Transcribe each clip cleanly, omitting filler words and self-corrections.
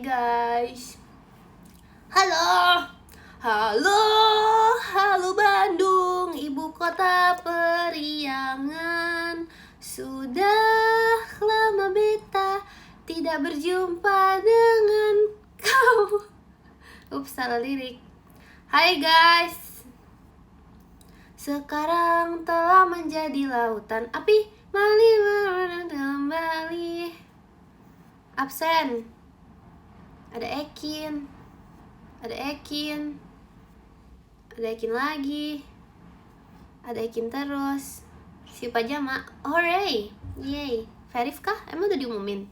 guys. Halo. Halo, halo Bandung, ibu kota periangan. Sudah lama beta tidak berjumpa dengan kau. Ups, salah lirik. Hai guys. Sekarang telah menjadi lautan api, mali kembali. Absen. Ada Ekin. Ada Ekin. Ada Ekin lagi. Ada Ekin terus. Si pajama. Hooray. Yay. Verif kah? Emang udah diumumin?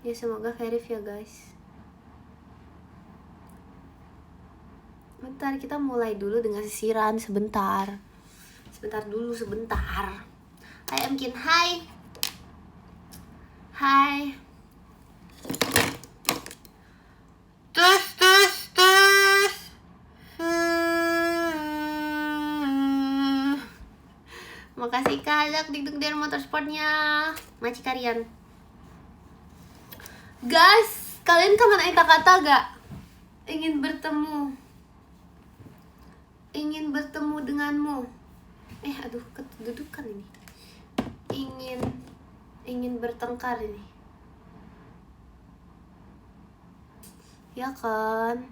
Ya semoga verif ya guys. Bentar, kita mulai dulu dengan sisiran sebentar. Sebentar dulu, sebentar. Hai Emkin, hai. Hai. Tus. Makasih Kak, dikduk dari motorsportnya. Maci kalian. Guys, kalian kangen kata-kata gak? Ingin bertemu. Ingin bertemu denganmu. Aduh, kedudukan ini. Ingin bertengkar ini. Ya kan?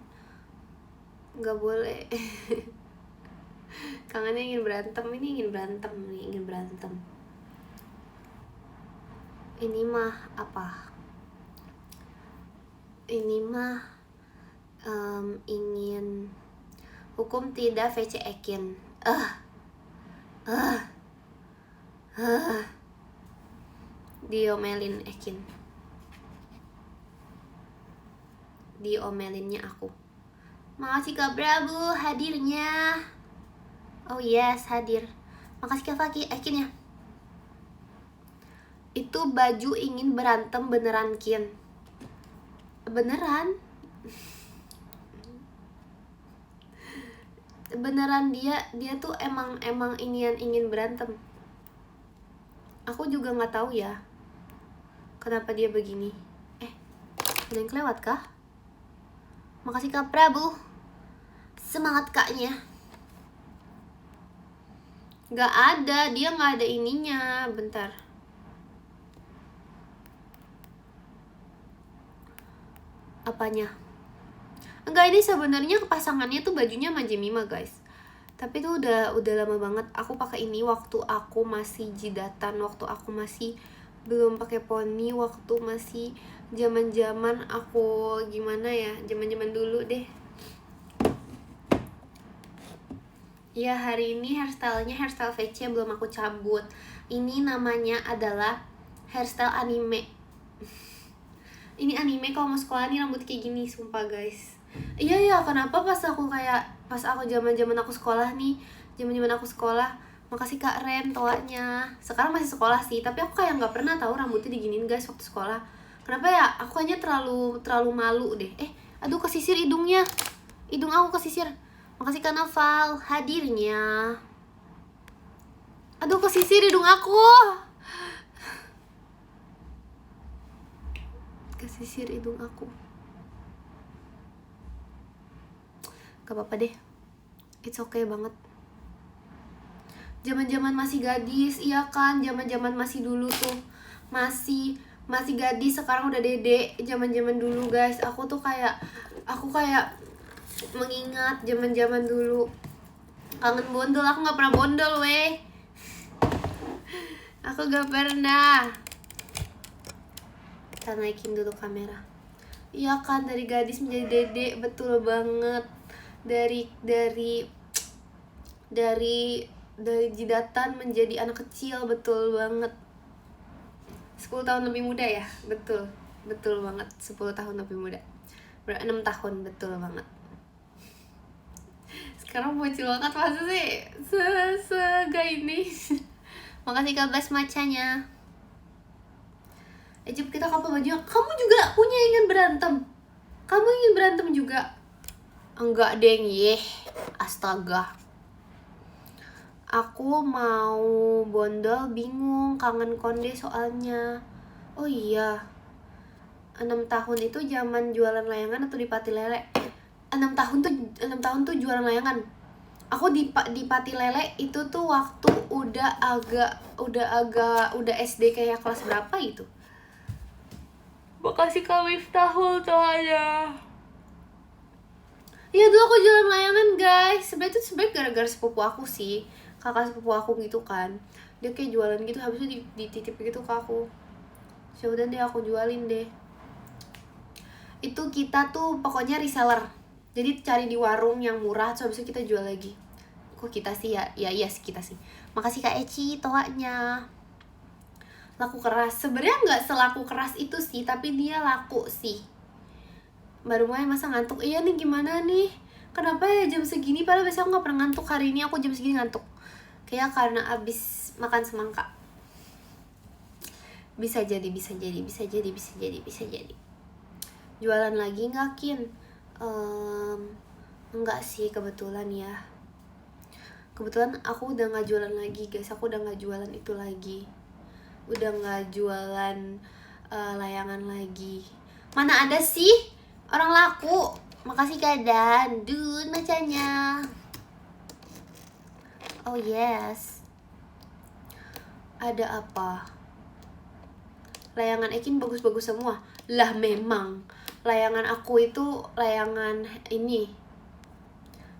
Gak boleh. Kangennya ingin berantem, ini ingin berantem nih, ingin berantem. Ini mah apa? Ini mah ingin hukum tidak VC Ekin. Diomelin Ekin. Diomelinnya aku. Makasih Kak Prabu hadirnya. Oh yes, hadir. Makasih Kak Faki, Ekin ya. Itu baju ingin berantem beneran Kin. Beneran. Beneran dia tuh emang ingin berantem. Aku juga nggak tahu ya kenapa dia begini. Ada yang kelewat kah? Makasih Kak Prabu. Semangat kaknya. Gak ada, dia gak ada ininya. Bentar. Apanya? Enggak, ini sebenarnya pasangannya tuh bajunya sama Jemima guys. Tapi tuh udah lama banget. Aku pakai ini waktu aku masih jidatan, waktu aku masih belum pakai poni, waktu masih zaman aku gimana ya, zaman dulu deh. Ya, hari ini hairstylenya hairstyle VC belum aku cabut. Ini namanya adalah hairstyle anime. Ini anime kalau mau sekolah nih rambut kayak gini, sumpah guys. Iya, kenapa pas aku zaman aku sekolah nih, zaman aku sekolah. Makasih Kak Ren toanya. Sekarang masih sekolah sih, tapi aku kayak nggak pernah tahu rambutnya diginiin guys waktu sekolah. Kenapa ya? Aku hanya terlalu malu deh. Aduh, kesisir hidungnya. Hidung aku kesisir. Makasih Kak Noval hadirnya. Aduh, kesisir hidung aku. Kesisir hidung aku. Gak apa-apa deh. It's okay banget. Zaman masih gadis, iya kan? Zaman masih dulu tuh. Masih gadis, sekarang udah dede. Zaman dulu guys. Aku kayak mengingat zaman dulu. Kangen bondol, aku gak pernah bondol weh. Aku gak pernah. Kita naikin dulu kamera. Iya kan, dari gadis menjadi dede, betul banget. Dari jidatan menjadi anak kecil, betul banget. 10 tahun lebih muda ya, betul banget. 10 tahun lebih muda. 6 tahun, betul banget. Sekarang bocil banget masa sih segak ini. Makasih Kak Bas macanya. Ejep, kita kapan bajunya? Kamu juga punya ingin berantem? Kamu ingin berantem juga? Enggak deng, astaga. Aku mau bondol, bingung, kangen konde soalnya. Oh iya, 6 tahun itu zaman jualan layangan atau di Pati Lele? 6 tahun tuh jualan layangan. Aku di Pati Lele itu tuh waktu udah SD kayak kelas berapa gitu. Makasih Kak Miftahul doanya. Iya dulu aku jualan layangan guys. Sebenarnya gara-gara sepupu aku sih, kakak sepupu aku gitu kan. Dia kayak jualan gitu, habis itu dititip gitu ke aku. Yaudah deh aku jualin deh. Itu kita tuh pokoknya reseller. Jadi cari di warung yang murah, terus habis itu kita jual lagi. Kok kita sih ya? Iya sih kita sih. Makasih Kak Eci toanya. Laku keras. Sebenarnya nggak selaku keras itu sih, tapi dia laku sih. Baru mulai masa ngantuk. Iya nih gimana nih? Kenapa ya jam segini? Padahal biasanya aku nggak pernah ngantuk. Hari ini aku jam segini ngantuk. Kayak karena abis makan semangka. Bisa jadi. Jualan lagi nggak Kin? Enggak sih kebetulan ya. Kebetulan aku udah nggak jualan lagi guys. Aku udah nggak jualan itu lagi. Udah nggak jualan layangan lagi. Mana ada sih orang laku. Makasih Kak Dan. Dun macanya. Oh yes. Ada apa? Layangan Ekin bagus-bagus semua. Lah memang. Layangan aku itu layangan ini.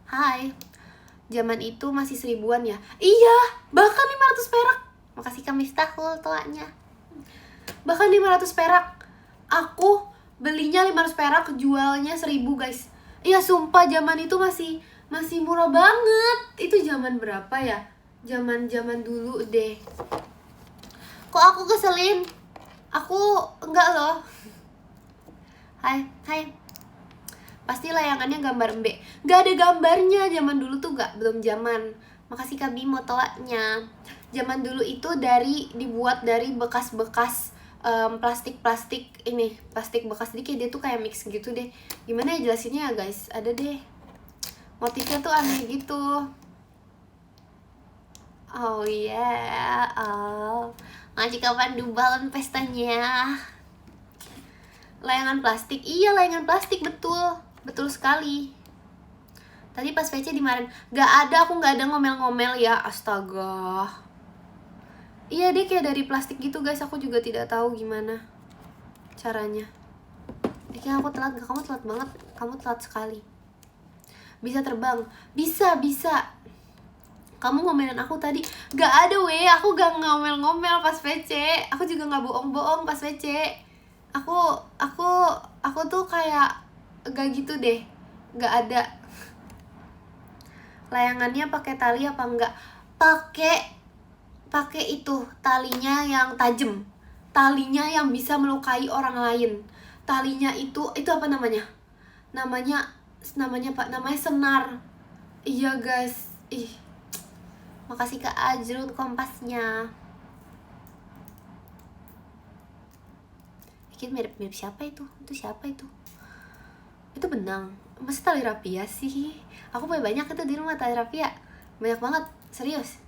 Hai. Zaman itu masih 1000-an ya. Iya, bahkan 500 perak. Makasih Kak Miftahul toanya. Bahkan 500 perak. Aku belinya 500 perak, jualnya 1000 guys. Iya sumpah zaman itu masih murah banget. Itu zaman berapa ya? Zaman dulu deh. Kok aku keselin? Aku enggak loh. Hai. Pasti layangannya gambar Mbe. Gak ada gambarnya zaman dulu tuh belum zaman. Makasih Kak Bimo toanya. Zaman dulu itu dibuat dari bekas-bekas plastik ini, plastik bekas. Jadi kayak dia tuh kayak mix gitu deh. Gimana ya jelasinnya ya guys? Ada deh. Motifnya tuh aneh gitu. Oh yeah. Oh. Ngaji kapan dubalan pestanya? Layangan plastik. Iya, layangan plastik betul. Betul sekali. Tadi pas VC dimarahin. Aku gak ada ngomel-ngomel ya. Astaga. Iya deh kayak dari plastik gitu guys. Aku juga tidak tahu gimana caranya. Kayaknya aku telat. Kamu telat banget. Kamu telat sekali. Bisa terbang. Bisa. Kamu ngomelin aku tadi. Gak ada weh. Aku gak ngomel-ngomel pas VC. Aku juga gak bohong-bohong pas VC. Aku tuh kayak gak gitu deh. Gak ada. Layangannya pakai tali apa enggak? Pakai itu talinya yang tajam. Talinya yang bisa melukai orang lain. Talinya itu apa namanya? Namanya senar. Iya guys. Ih. Makasih Kak Ajrul kompasnya. Bikin mirip siapa itu? Itu siapa itu? Itu benang. Masa tali rapia sih? Aku punya banyak itu di rumah tali rapia. Banyak banget, serius.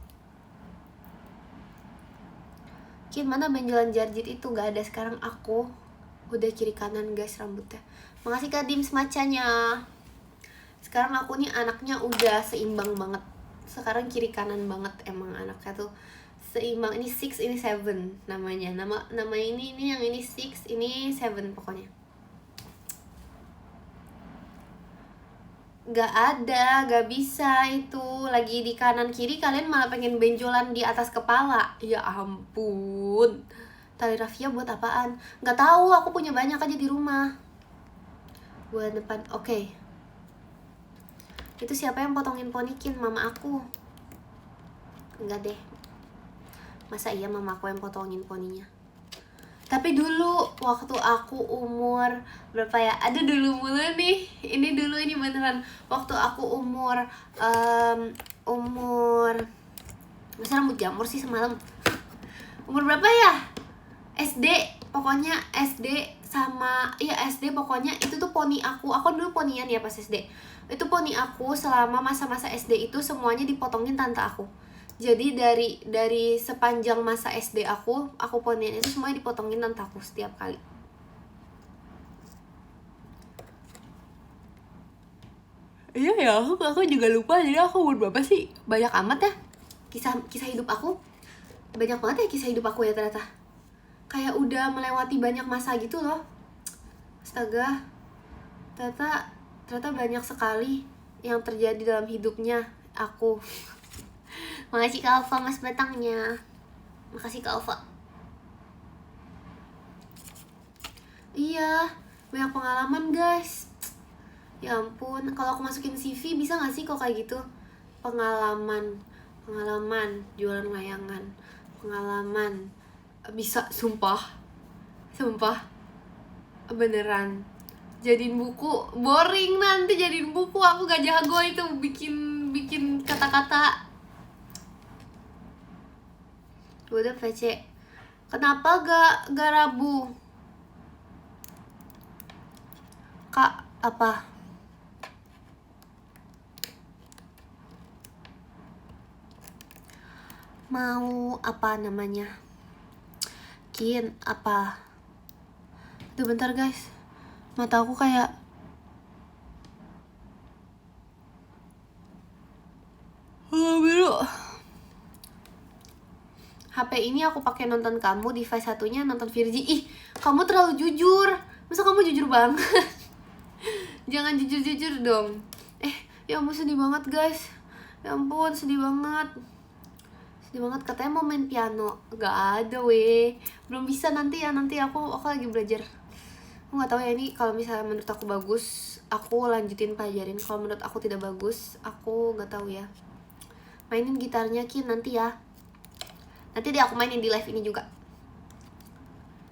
Kin mana benjolan jarjit itu? Gak ada sekarang aku. Udah kiri kanan guys rambutnya. Makasih Kak Dim semacanya. Sekarang aku nih anaknya udah seimbang banget. Sekarang kiri kanan banget emang anaknya tuh. Seimbang, ini 6, ini 7 namanya. Nama ini yang ini 6, ini 7 pokoknya. Gak bisa itu. Lagi di kanan kiri kalian malah pengen benjolan di atas kepala. Ya ampun. Tali rafia buat apaan? Gak tahu, aku punya banyak aja di rumah. Bulan depan, oke. Itu siapa yang potongin ponikin? Mama aku. Enggak deh. Masa iya mama aku yang potongin poninya? Tapi dulu waktu aku umur berapa ya? Aduh dulu mulu nih. Ini beneran. Waktu aku umur masa rambut jamur sih semalam. Umur berapa ya? SD. Pokoknya SD sama SD pokoknya itu tuh poni aku. Aku dulu ponian ya pas SD. Itu poni aku selama masa-masa SD itu semuanya dipotongin tante aku. Jadi dari sepanjang masa SD aku ponian itu semuanya dipotongin tante aku setiap kali. Iya ya, aku juga lupa. Jadi aku umur berapa sih? Banyak amat ya kisah hidup aku. Banyak banget ya kisah hidup aku ya ternyata. Kayak udah melewati banyak masa gitu loh. Astaga. Ternyata banyak sekali yang terjadi dalam hidupnya aku. Makasih Kak Alfa mas batangnya. Makasih Kak Alfa. Iya, banyak pengalaman guys. Ya ampun, kalau aku masukin CV bisa gak sih kok kayak gitu? Pengalaman jualan layangan, pengalaman. Bisa, sumpah beneran. Jadiin buku, boring nanti jadiin buku. Aku gak jago itu bikin kata-kata. Udah PC. Kenapa gak Rabu? Kak, apa? Mau apa namanya? Kin, apa? Tuh bentar guys. Mata aku kayak biru. HP ini aku pakai nonton kamu, device satunya nonton Virgi. Ih, kamu terlalu jujur. Masa kamu jujur banget? Jangan jujur-jujur dong. Ya ampun sedih banget guys. Ya ampun sedih banget. Katanya mau main piano. Gak ada weh. Belum bisa nanti aku lagi belajar. Aku gak tahu ya ini kalau misalnya menurut aku bagus, aku lanjutin pelajarin. Kalau menurut aku tidak bagus, aku gak tahu ya. Mainin gitarnya Kin nanti ya. Nanti deh aku mainin di live ini juga.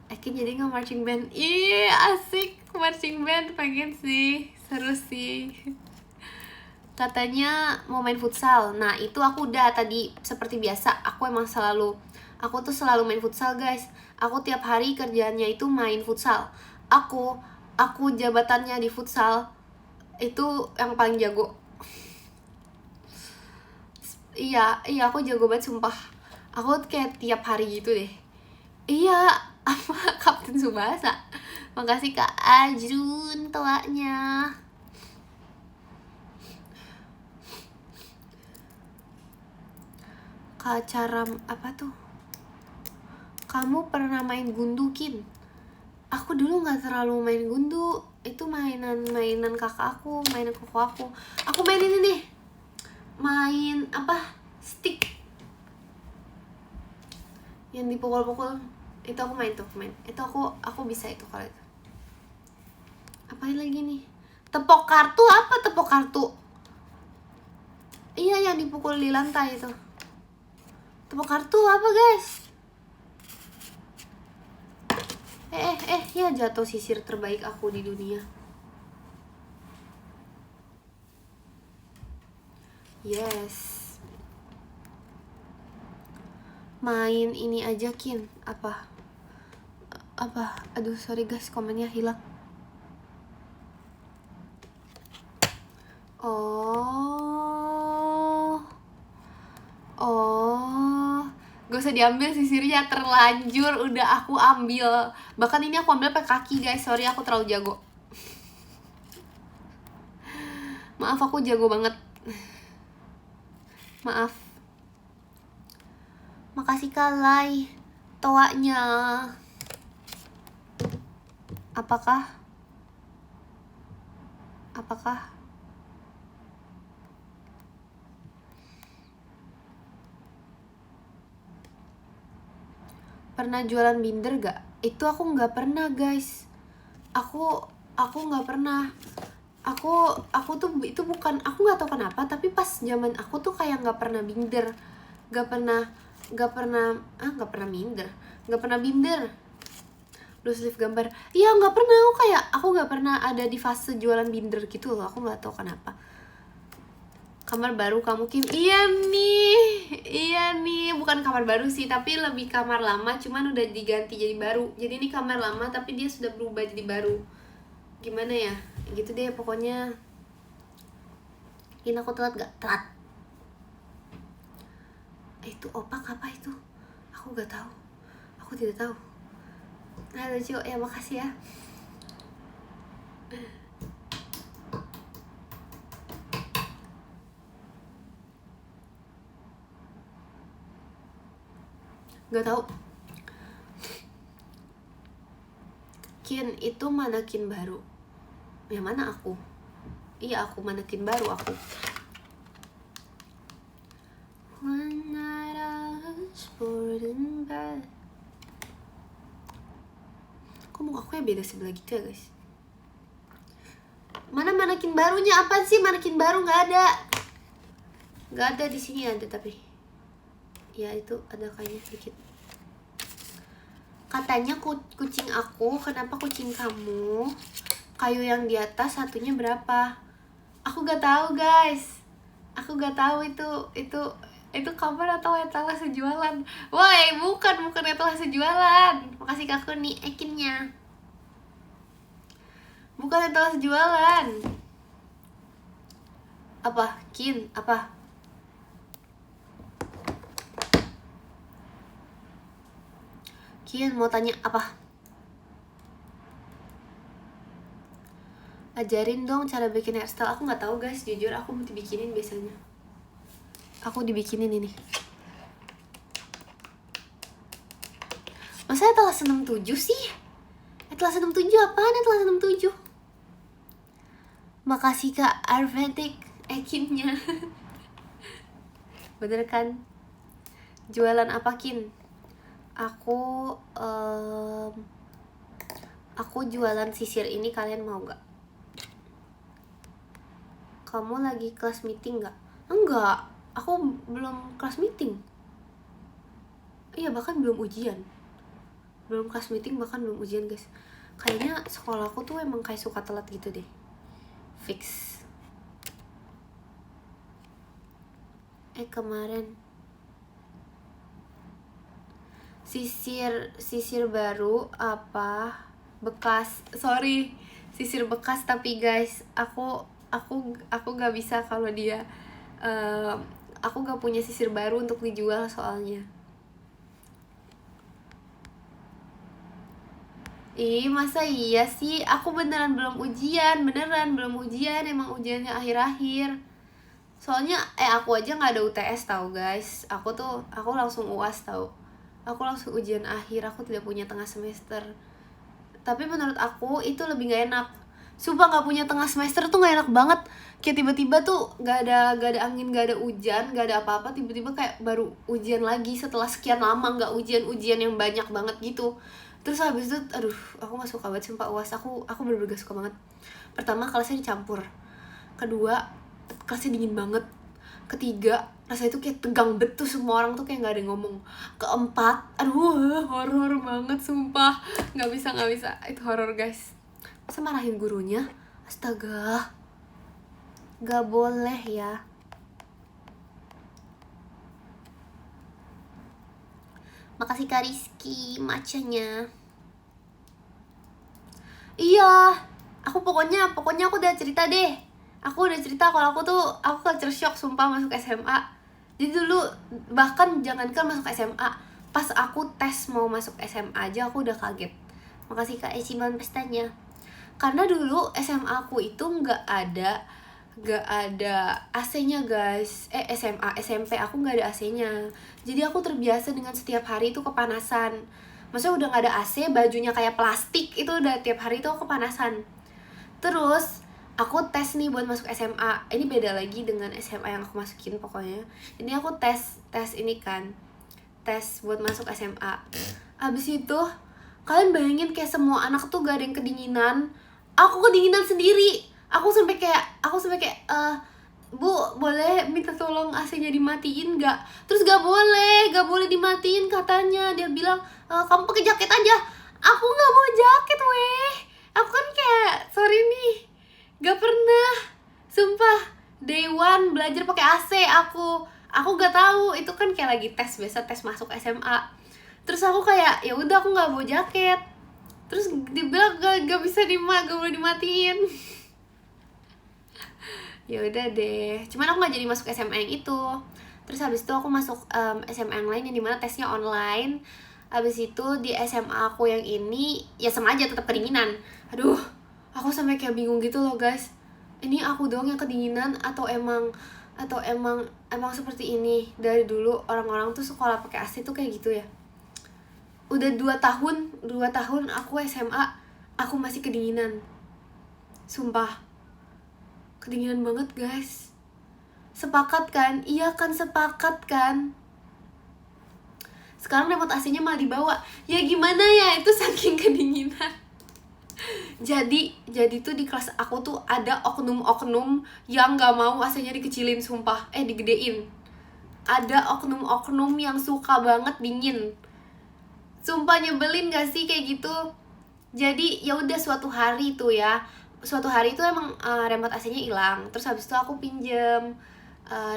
Akin jadi nggak marching band? Ih asik marching band, pengen sih, seru sih. Katanya mau main futsal. Nah itu aku udah tadi seperti biasa. Aku tuh selalu main futsal guys. Aku tiap hari kerjaannya itu main futsal. Aku jabatannya di futsal itu yang paling jago. Iya aku jago banget sumpah. Aku kayak tiap hari gitu deh. Iya, apa Kapten Subasa. Makasih Kak Ajun tuanya. Kak Caram apa tuh? Kamu pernah main gundu Kin? Aku dulu nggak terlalu main gundu. Itu mainan kakak aku, mainan koko aku. Aku main ini nih. Main apa? Stick. Yang dipukul-pukul. Itu aku main. Itu aku bisa itu kalau itu. Apain lagi nih? Tepok kartu apa tepok kartu? Iya yang dipukul di lantai itu. Tepok kartu apa guys? Ya jatuh sisir terbaik aku di dunia. Yes. Main ini aja Kin. Apa? Aduh sorry guys, komennya hilang. Gak usah diambil sisirnya, terlanjur udah aku ambil. Bahkan ini aku ambil pakai kaki guys, sorry aku terlalu jago. Maaf aku jago banget. Maaf. Makasih Kalai toanya. Apakah pernah jualan binder gak? Itu aku nggak pernah guys. Aku nggak pernah. Aku tuh itu bukan, aku nggak tahu kenapa, tapi pas zaman aku tuh kayak nggak pernah binder, nggak pernah binder. Loose leaf gambar, iya nggak pernah. Aku nggak pernah ada di fase jualan binder gitu loh. Aku nggak tahu kenapa. Kamar baru kamu Kim? Iya nih, bukan kamar baru sih, tapi lebih kamar lama, cuman udah diganti jadi baru. Jadi ini kamar lama tapi dia sudah berubah jadi baru. Gimana ya? Gitu deh pokoknya. Ini aku telat gak? Telat. Itu opak apa itu? Aku gak tahu. Aku tidak tahu. Halo Jo, ya makasih ya. Gak tahu. Kin itu manekin baru. Yang mana aku? Iya aku manekin baru aku. One night I was bored in bed. Kok muka aku ya beda sebelah gitu ya guys? Mana manekin barunya? Apaan sih manekin baru? Nggak ada. Nggak ada di sini ada tapi. Ya itu ada kayaknya sedikit. Katanya kucing aku, kenapa kucing kamu? Kayu yang di atas satunya berapa? Aku gak tahu guys. Aku gak tahu itu cover atau etalase jualan. Woi, bukan etalase jualan. Makasih Kak nih ekinnya. Bukan etalase jualan. Apa? Kin, apa? Kian mau tanya apa? Ajarin dong cara bikin hairstyle. Aku nggak tahu guys, jujur aku mau dibikinin biasanya. Aku dibikinin ini. Masa etalase 67 sih? Etalase 67 apaan etalase 67? Makasih Kak Arventic ekinnya. Bener kan? Jualan apa Kin? Aku jualan sisir ini, kalian mau gak? Kamu lagi kelas meeting gak? Enggak, aku belum kelas meeting. Iya bahkan belum ujian. Belum kelas meeting bahkan belum ujian guys. Kayaknya sekolahku tuh emang kayak suka telat gitu deh. Fix. Kemarin sisir baru apa bekas, sorry sisir bekas tapi guys aku gak bisa kalau dia aku gak punya sisir baru untuk dijual soalnya. Ih masa iya sih, aku beneran belum ujian, emang ujiannya akhir-akhir. Soalnya aku aja nggak ada UTS tahu guys, aku langsung UAS tahu. Aku langsung ujian akhir, aku tidak punya tengah semester. Tapi menurut aku itu lebih gak enak. Sumpah gak punya tengah semester tuh gak enak banget. Kayak tiba-tiba tuh gak ada angin, gak ada hujan, gak ada apa-apa. Tiba-tiba kayak baru ujian lagi setelah sekian lama gak ujian yang banyak banget gitu. Terus habis itu, aduh aku gak suka banget sumpah UAS. Aku bener-bener gak suka banget. Pertama kelasnya dicampur. Kedua kelasnya dingin banget. Ketiga rasanya tuh kayak tegang betul, semua orang tuh kayak nggak ada yang ngomong. Keempat, aduh horor banget sumpah, nggak bisa itu horor guys. Masa marahin gurunya? Astaga, nggak boleh ya. Makasih Kak Rizky macanya. Iya, aku pokoknya aku udah cerita deh. Aku udah cerita kalau aku culture shock sumpah masuk SMA. Jadi dulu bahkan jangankan masuk SMA, pas aku tes mau masuk SMA aja aku udah kaget. Makasih Kak Esiman pestanya. Karena dulu SMA aku itu nggak ada AC-nya guys. SMP aku nggak ada AC-nya. Jadi aku terbiasa dengan setiap hari itu kepanasan. Maksudnya udah nggak ada AC, bajunya kayak plastik, itu udah tiap hari itu kepanasan. Terus aku tes nih buat masuk SMA. Ini beda lagi dengan SMA yang aku masukin pokoknya. Ini aku tes ini kan. Tes buat masuk SMA. Abis itu kalian bayangin kayak semua anak tuh gak ada yang kedinginan. Aku kedinginan sendiri. Aku sampai kayak Bu, boleh minta tolong AC-nya dimatiin gak? Terus gak boleh dimatiin katanya. Dia bilang, kamu pakai jaket aja. Aku gak mau jaket weh. Aku kan kayak, sorry nih, gak pernah, sumpah day one belajar pakai AC. Aku gak tahu itu kan kayak lagi tes biasa, tes masuk SMA. Terus aku kayak ya udah aku nggak bawa jaket. Terus dibilang gak boleh dimatiin. Ya udah deh, cuman aku nggak jadi masuk SMA yang itu. Terus habis itu aku masuk SMA yang lain yang dimana tesnya online. Habis itu di SMA aku yang ini ya sama aja tetap kedinginan. Aduh, aku sampai kayak bingung gitu loh guys. Ini aku doang yang kedinginan atau emang seperti ini dari dulu orang-orang tuh sekolah pakai AC tuh kayak gitu ya. Udah 2 tahun aku SMA, aku masih kedinginan. Sumpah, kedinginan banget guys. Sepakat kan? Iya kan, sepakat kan? Sekarang remote AC-nya malah dibawa. Ya gimana ya, itu saking kedinginan. Jadi tuh di kelas aku tuh ada oknum-oknum yang gak mau AC-nya dikecilin, sumpah. Digedein. Ada oknum-oknum yang suka banget dingin. Sumpah nyebelin gak sih kayak gitu? Jadi ya udah suatu hari itu emang remote AC-nya hilang. Terus habis itu aku pinjem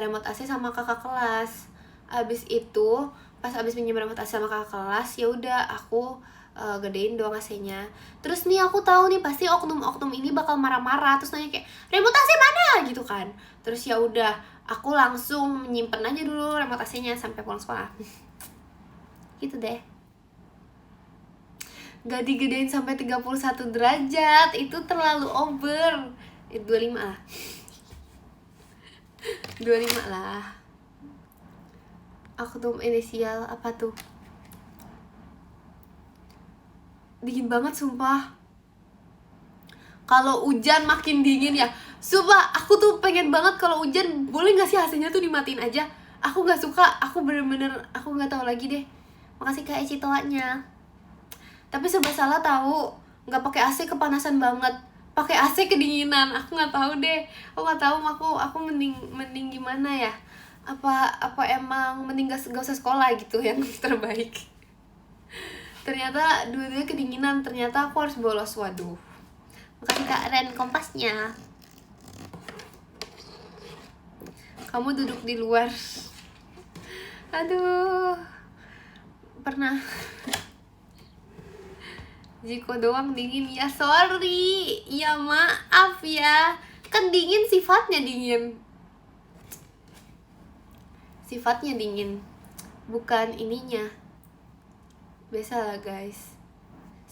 remote AC sama kakak kelas. Habis itu pas habis pinjem remote AC sama kakak kelas, ya udah aku gedein doang AC-nya. Terus nih aku tahu nih pasti oknum-oknum ini bakal marah-marah, terus nanya kayak remote AC mana gitu kan. Terus ya udah aku langsung nyimpen aja dulu remote AC-nya sampai pulang sekolah. Gitu deh. Gak digedein sampai 31 derajat, itu terlalu over. 25 lah. 25 lah. Aku tuh inisial apa tuh? Dingin banget sumpah. Kalau hujan makin dingin ya. Sumpah aku tuh pengen banget kalau hujan boleh gak sih AC-nya tuh dimatiin aja. Aku gak suka, aku bener-bener aku gak tahu lagi deh. Makasih Kak Eci toanya. Tapi serba salah tahu, nggak pakai AC kepanasan banget, pakai AC kedinginan. Aku nggak tahu deh, aku mending gimana ya? Apa emang mending gak usah sekolah gitu yang terbaik. Ternyata dua-duanya kedinginan, ternyata aku harus bolos. Waduh. Makasih Kak Ren kompasnya. Kamu duduk di luar. Aduh. Pernah. Jiko doang dingin ya, sorry. Ya maaf ya. Kan dingin sifatnya dingin. Sifatnya dingin. Bukan ininya. Biasalah guys.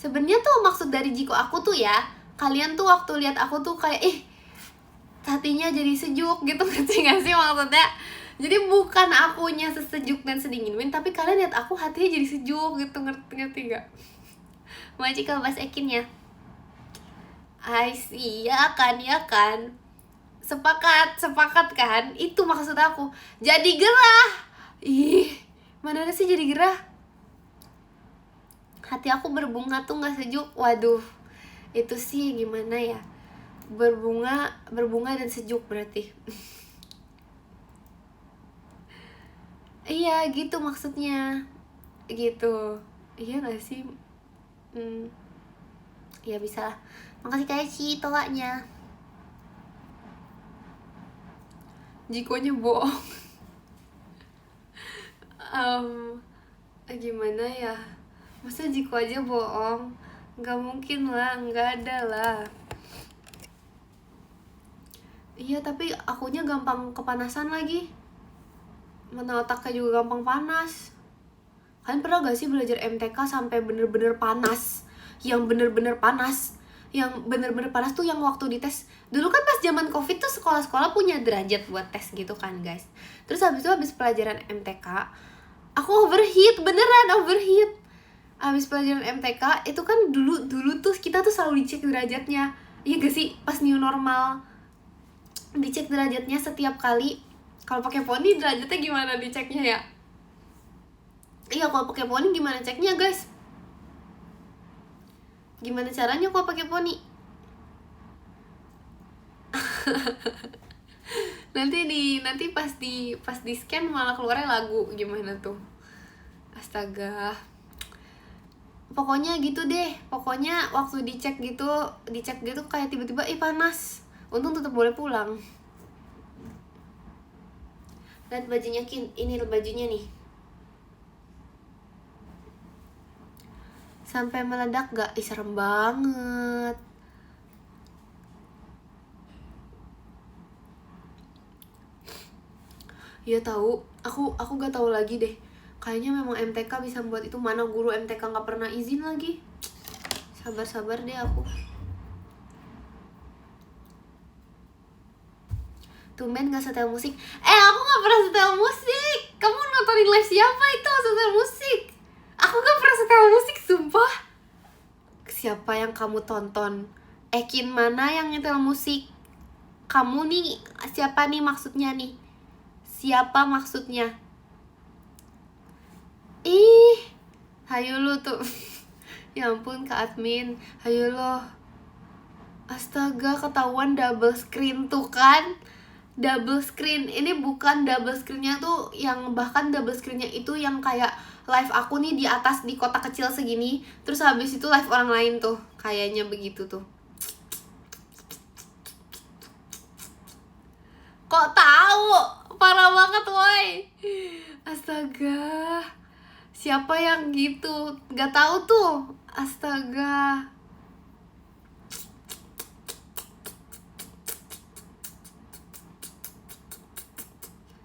Sebenarnya tuh maksud dari Jiko aku tuh ya, kalian tuh waktu lihat aku tuh kayak hatinya jadi sejuk gitu, ngerti gak sih maksudnya? Jadi bukan akunya sesejuk dan sedingin Win, tapi kalian lihat aku hatinya jadi sejuk gitu, ngerti gak? Makasih kalau bahas Ekin ya. I see, ya kan. Sepakat kan? Itu maksud aku. Jadi gerah. Ih, mana ada sih jadi gerah? Hati aku berbunga tuh gak sejuk. Waduh, itu sih gimana ya? Berbunga dan sejuk berarti. Iya gitu maksudnya. Gitu. Iya gak sih? Ya bisa lah. Makasih Kak Eci tolaknya. Jikonya bohong. Gimana ya? Masa Jiko aja bohong? Gak mungkin lah, gak ada lah. Iya tapi akunya gampang kepanasan lagi. Mana otaknya juga gampang panas. Kalian pernah gak sih belajar MTK sampai bener-bener panas? Yang bener-bener panas. Yang bener-bener panas tuh yang waktu dites. Dulu kan pas zaman COVID tuh sekolah-sekolah punya derajat buat tes gitu kan guys. Terus habis pelajaran MTK, aku overheat, beneran overheat. Habis pelajaran MTK itu kan dulu tuh kita tuh selalu dicek derajatnya. Iya gak sih? Pas new normal dicek derajatnya setiap kali. Kalau pakai poni derajatnya gimana diceknya ya? Iya, kalau pakai poni gimana ceknya guys? Gimana caranya kalau pakai poni? nanti pas di scan malah keluarnya lagu, gimana tuh? Astaga. Pokoknya gitu deh. Pokoknya waktu dicek gitu kayak tiba-tiba panas. Untung tetap boleh pulang. Lihat bajunya ini bajunya nih. Sampai meledak gak? Serem banget. Ya tahu, aku gak tahu lagi deh. Kayaknya memang MTK bisa buat itu. Mana guru MTK gak pernah izin lagi. Sabar deh aku. Tumben gak setel musik. Aku gak pernah setel musik. Kamu nontonin live siapa itu setel musik? Aku gak pernah setel musik. siapa yang kamu tonton? Ekin mana yang nyetel musik? Kamu nih, siapa nih maksudnya nih? Siapa maksudnya? Ih, hayu lu tuh. Ya ampun Kak Admin, hayu lo. Astaga, ketahuan double screen tuh kan. Double screen, ini bukan double screennya tuh yang, bahkan double screennya itu yang kayak live aku nih di atas di kotak kecil segini, terus habis itu live orang lain tuh, kayaknya begitu tuh. Kok tahu? Parah banget woi. Astaga, siapa yang gitu? Gak tahu tuh. Astaga.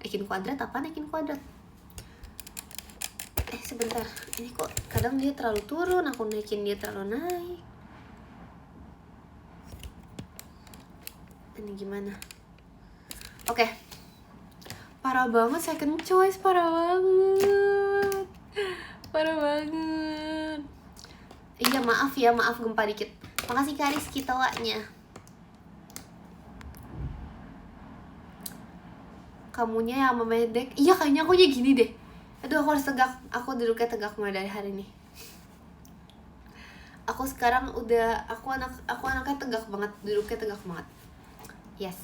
Ekin kuadrat apaan ekin kuadrat? Sebentar, ini kok kadang dia terlalu turun, aku naikin dia terlalu naik. Ini gimana? Oke. Parah banget second choice, parah banget. Parah banget. Iya maaf ya, maaf gempa dikit. Makasih Kak Rizky tawanya. Kamunya yang memedek. Iya kayaknya aku gini deh. Aduh aku harus tegak. Aku duduknya tegak mulai dari hari ini. Aku sekarang udah, aku anaknya tegak banget, duduknya tegak banget. Yes.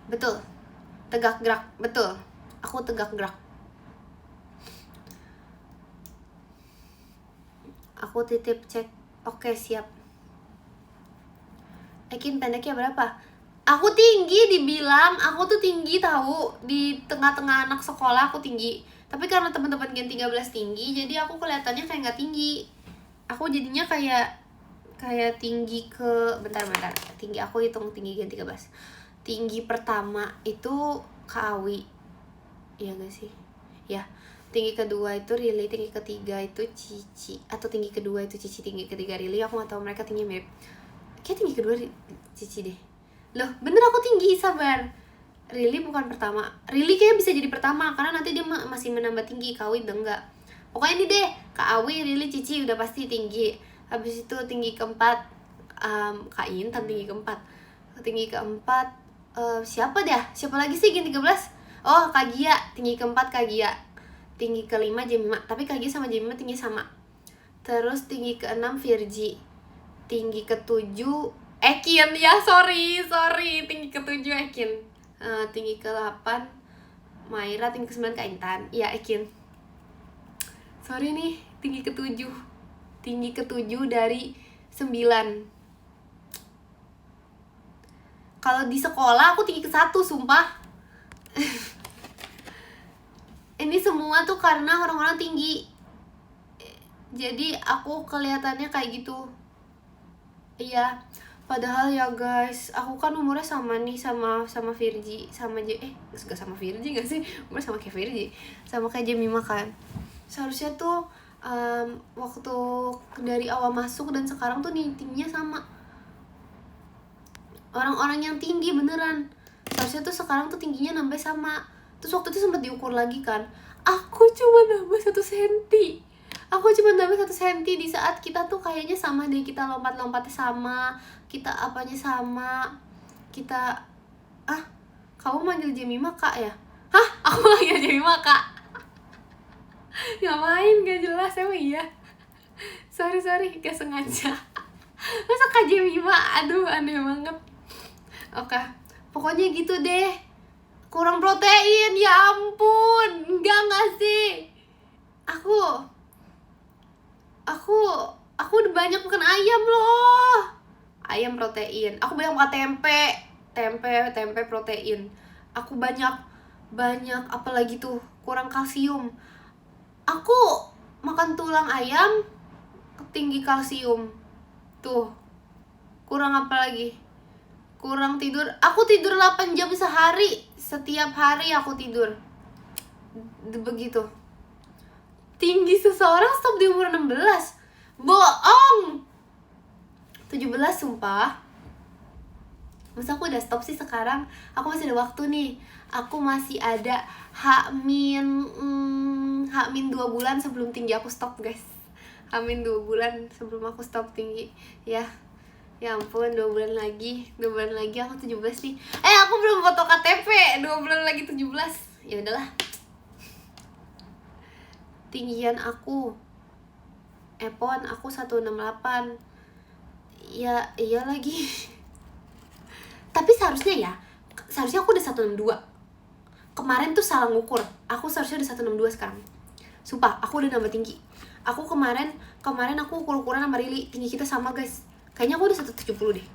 Betul. Tegak gerak, betul. Aku tegak gerak. Aku titip cek. Oke, siap. Ekin pendeknya berapa? Aku tinggi dibilang, aku tuh tinggi tahu. Di tengah-tengah anak sekolah aku tinggi. Tapi karena teman-teman Gen 13 tinggi, jadi aku kelihatannya kayak nggak tinggi. Aku jadinya kayak tinggi ke bentar. Tinggi aku hitung tinggi Gen 13. Tinggi pertama itu Kak Awi. Iya gak sih? Ya. Tinggi kedua itu Rili, tinggi ketiga itu Cici. Atau tinggi kedua itu Cici, tinggi ketiga Rili. Aku gak tahu, mereka tinggi mirip. Kayak tinggi kedua Cici deh. Loh, bener aku tinggi, sabar. Rili bukan pertama. Rili kayaknya bisa jadi pertama karena nanti dia masih menambah tinggi. Kak Awi udah enggak. Pokoknya ini deh, Kak Awi, Rili, Cici udah pasti tinggi. Habis itu tinggi keempat Kak Intan tinggi keempat. Tinggi keempat siapa dah? Siapa lagi sih Gen 13? Oh, Kak Gia, tinggi keempat Kak Gia. Tinggi kelima Jemima, tapi Kak Gia sama Jemima tinggi sama. Terus tinggi keenam Virgi. Tinggi ketujuh Ekin, ya sorry, tinggi ketujuh Ekin. Tinggi ke-8 Maira, tinggi ke-9 Kak Intan. Iya, Ekin. Sorry nih, tinggi ke-7. Tinggi ke-7 dari 9. Kalau di sekolah aku tinggi ke-1, sumpah. Ini semua tuh karena orang-orang tinggi. Jadi aku kelihatannya kayak gitu. Iya. Padahal ya guys, aku kan umurnya sama nih sama Virgi, gak sama Virgi gak sih? Umurnya sama kayak Virgi, sama kayak Jemima kan. Seharusnya tuh waktu dari awal masuk dan sekarang tuh nih tingginya sama. Orang-orang yang tinggi beneran. Seharusnya tuh sekarang tuh tingginya nambah sama. Terus waktu itu sempat diukur lagi kan. Aku cuma nambah 1 senti. Aku cuma nambah 1 senti di saat kita tuh kayaknya sama deh, kita lompat-lompatnya sama, kita apanya sama, kita kamu manggil Jemima Kak ya? Hah? Aku manggil Jemima Kak? Ngapain? Gak jelas emang iya. Sorry, gak sengaja. Masa Kak Jemima? Aduh, aneh banget. Oke, pokoknya gitu deh. Kurang protein, ya ampun. Enggak sih. Aku udah banyak makan ayam loh. Ayam protein. Aku banyak makan tempe protein. Aku banyak apalagi tuh, kurang kalsium. Aku makan tulang ayam tinggi kalsium. Tuh. Kurang apa lagi? Kurang tidur. Aku tidur 8 jam sehari. Setiap hari aku tidur. Begitu. Tinggi seseorang stop di umur 16. Bohong. 17 sumpah. Masa aku udah stop sih sekarang? Aku masih ada waktu nih. Aku masih ada H-2 bulan sebelum tinggi aku stop guys. Amin 2 bulan sebelum aku stop tinggi. Ya ampun, 2 bulan lagi aku 17 nih. Aku belum foto KTP. 2 bulan lagi 17. Ya udahlah. Tinggian aku Epon aku 168. Ya iya lagi. Tapi seharusnya aku udah 162. Kemarin tuh salah ngukur. Aku seharusnya udah 162 sekarang. Sumpah, aku udah nambah tinggi. Aku kemarin aku ukur-ukuran sama Rili, tinggi kita sama guys. Kayaknya aku udah 170 deh.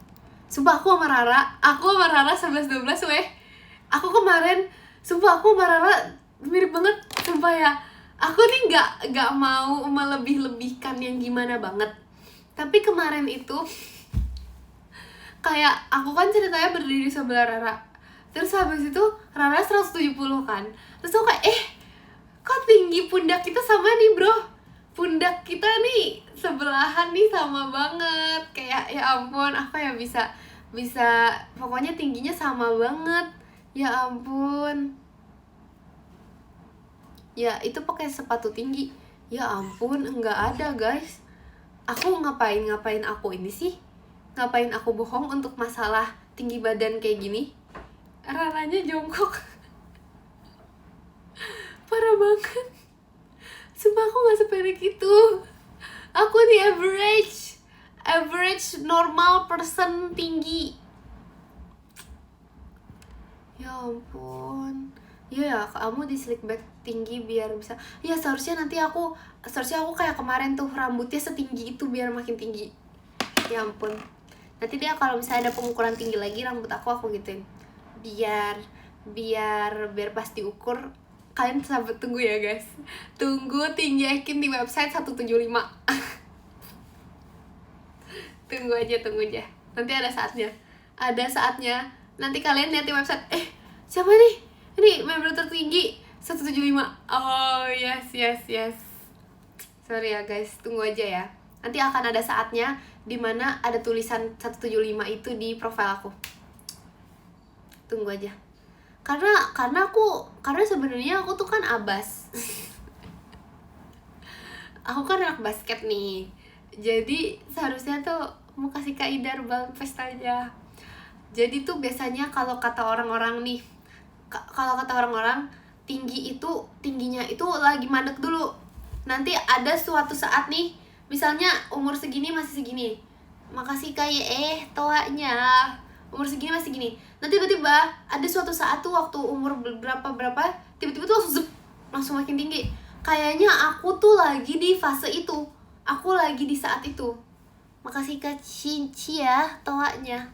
Sumpah aku sama Rara 11-12 weh. Aku kemarin, sumpah aku sama Rara mirip banget. Sumpah ya, aku nih gak mau melebih-lebihkan yang gimana banget. Tapi kemarin itu kayak aku kan ceritanya berdiri sebelah Rara. Terus habis itu Rara 170 kan. Terus aku kayak kok tinggi pundak kita sama nih bro. Pundak kita nih sebelahan nih sama banget. Kayak ya ampun, apa ya bisa pokoknya tingginya sama banget. Ya ampun. Ya itu pakai sepatu tinggi. Ya ampun, enggak ada guys. Aku ngapain aku ini sih? Ngapain aku bohong untuk masalah tinggi badan kayak gini? Raranya jongkok. Parah banget. Sumpah aku gak sependek itu. Aku nih average normal person tinggi. Ya ampun. Ya kamu di slick back tinggi biar bisa. Ya seharusnya aku kayak kemarin tuh, rambutnya setinggi itu biar makin tinggi. Ya ampun. Nanti dia kalau misalnya ada pengukuran tinggi lagi rambut aku gituin. Biar pas diukur. Kalian sabar tunggu ya guys. Tunggu tinggi Ekin di website 175. Tunggu aja. Nanti ada saatnya. Nanti kalian lihat di website. Siapa nih? Ini member tertinggi 175. Oh yes. Sorry ya guys, tunggu aja ya. Nanti akan ada saatnya dimana ada tulisan 175 itu di profil aku. Tunggu aja. Karena sebenarnya aku tuh kan abas. Aku kan anak basket nih. Jadi seharusnya tuh mau kasih Kak Idar bal pestanya. Jadi tuh biasanya kalau kata orang-orang tingginya itu lagi mandek dulu. Nanti ada suatu saat nih, misalnya umur segini masih segini. Makasih kayak toanya. Umur segini masih gini. Nanti tiba-tiba ada suatu saat tuh waktu umur berapa tiba-tiba tuh langsung makin tinggi. Kayaknya aku tuh lagi di fase itu. Aku lagi di saat itu. Makasih Kak Cinci ya toanya.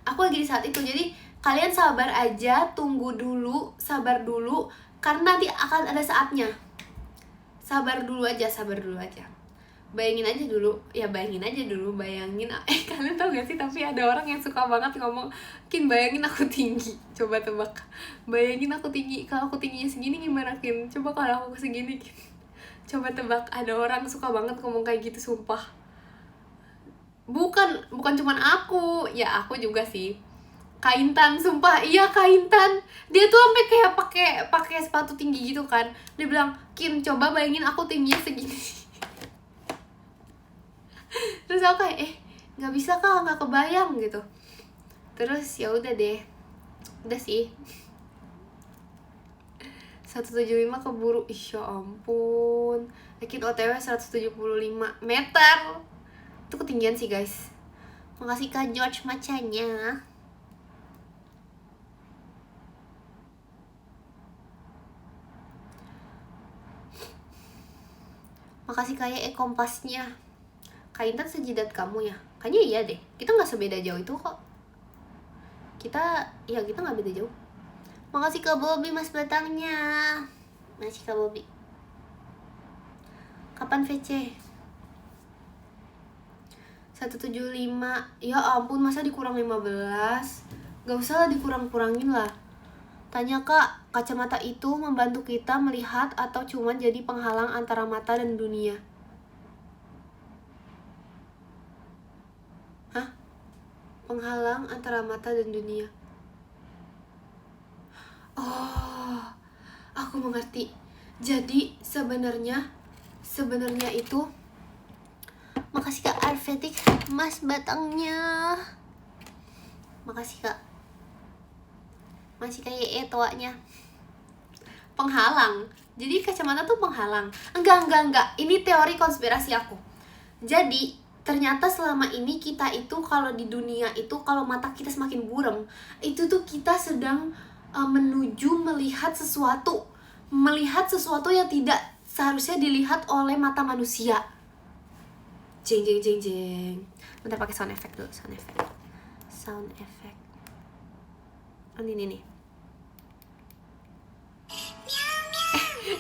Aku lagi di saat itu. Jadi kalian sabar aja, sabar dulu karena nanti akan ada saatnya. Sabar dulu aja. Bayangin aja dulu. Kalian tau gak sih, tapi ada orang yang suka banget ngomong, Kin bayangin aku tinggi. Coba tebak, bayangin aku tinggi. Kalau aku tingginya segini gimana Kin? Coba kalau aku segini Kin. Coba tebak, ada orang suka banget ngomong kayak gitu, sumpah. Bukan cuman aku, ya aku juga sih. Kaintan, sumpah, iya Kaintan. Dia tuh sampai kayak pakai sepatu tinggi gitu kan. Dia bilang, Kin coba bayangin aku tingginya segini. Terus aku kayak nggak bisa Kak, nggak kebayang gitu. Terus ya udah deh, udah sih 175 keburu. Ya ampun, Ekin OTW 175 meter. Itu ketinggian sih guys. Makasih Kak George macanya. Makasih kayak kompasnya. Kaintan sejidat kamu ya. Kayaknya iya deh. Kita nggak sebeda jauh itu kok. Kita nggak beda jauh. Makasih Kak Bobby mas batangnya. Makasih Kak Bobby. Kapan VC? 175. Ya ampun, masa dikurang 15? Gak usah lah dikurang-kurangin lah. Tanya Kak, kacamata itu membantu kita melihat atau cuma jadi penghalang antara mata dan dunia? Hah? Penghalang antara mata dan dunia. Oh, aku mengerti. Jadi sebenarnya sebenarnya itu makasih Kak Arvetik Mas batangnya. Makasih Kak. Masih kayak toanya. Penghalang. Jadi kacamata tuh penghalang. Enggak. Ini teori konspirasi aku. Jadi ternyata selama ini kita itu kalau di dunia itu kalau mata kita semakin buram, itu tuh kita sedang menuju melihat sesuatu yang tidak seharusnya dilihat oleh mata manusia. Jeng. Bentar pakai sound effect dulu, sound effect. Oh ini nih.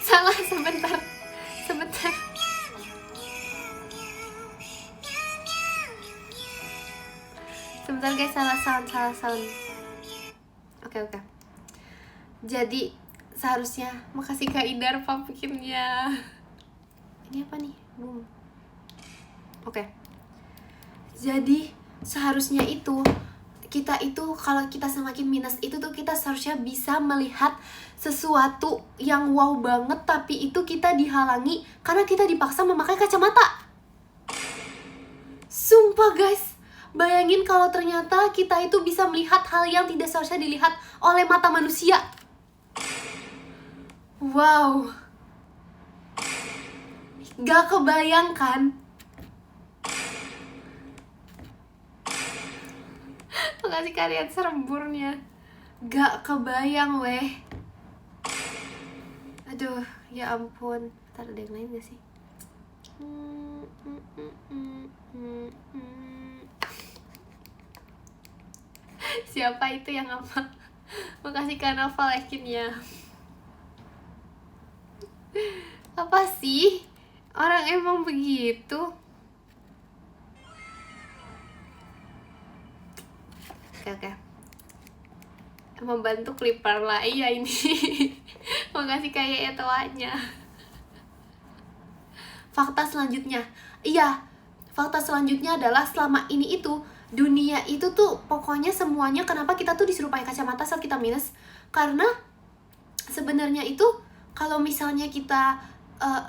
Salah sebentar. Sebentar guys, salah sound. Oke. Jadi seharusnya makasih Kak Idar pumpkinnya. Ini apa nih? Boom. Oke. Jadi seharusnya itu kita itu kalau kita semakin minus itu tuh kita seharusnya bisa melihat sesuatu yang wow banget, tapi itu kita dihalangi karena kita dipaksa memakai kacamata. Sumpah guys, bayangin kalau ternyata kita itu bisa melihat hal yang tidak seharusnya dilihat oleh mata manusia. Wow, gak kebayang kan? Makasih kalian seremburnya. Gak kebayang weh. Aduh, ya ampun. Ntar ada yang lain gak sih? Siapa itu yang apa? Makasih karena Valekinnya. Apa sih? Orang emang begitu. Oke. Membantu clipper lah. Iya ini. Makasih kayak etoanya. Fakta selanjutnya. Iya. Fakta selanjutnya adalah selama ini itu dunia itu tuh pokoknya semuanya kenapa kita tuh disuruh pakai kacamata saat kita minus? Karena sebenarnya itu kalau misalnya kita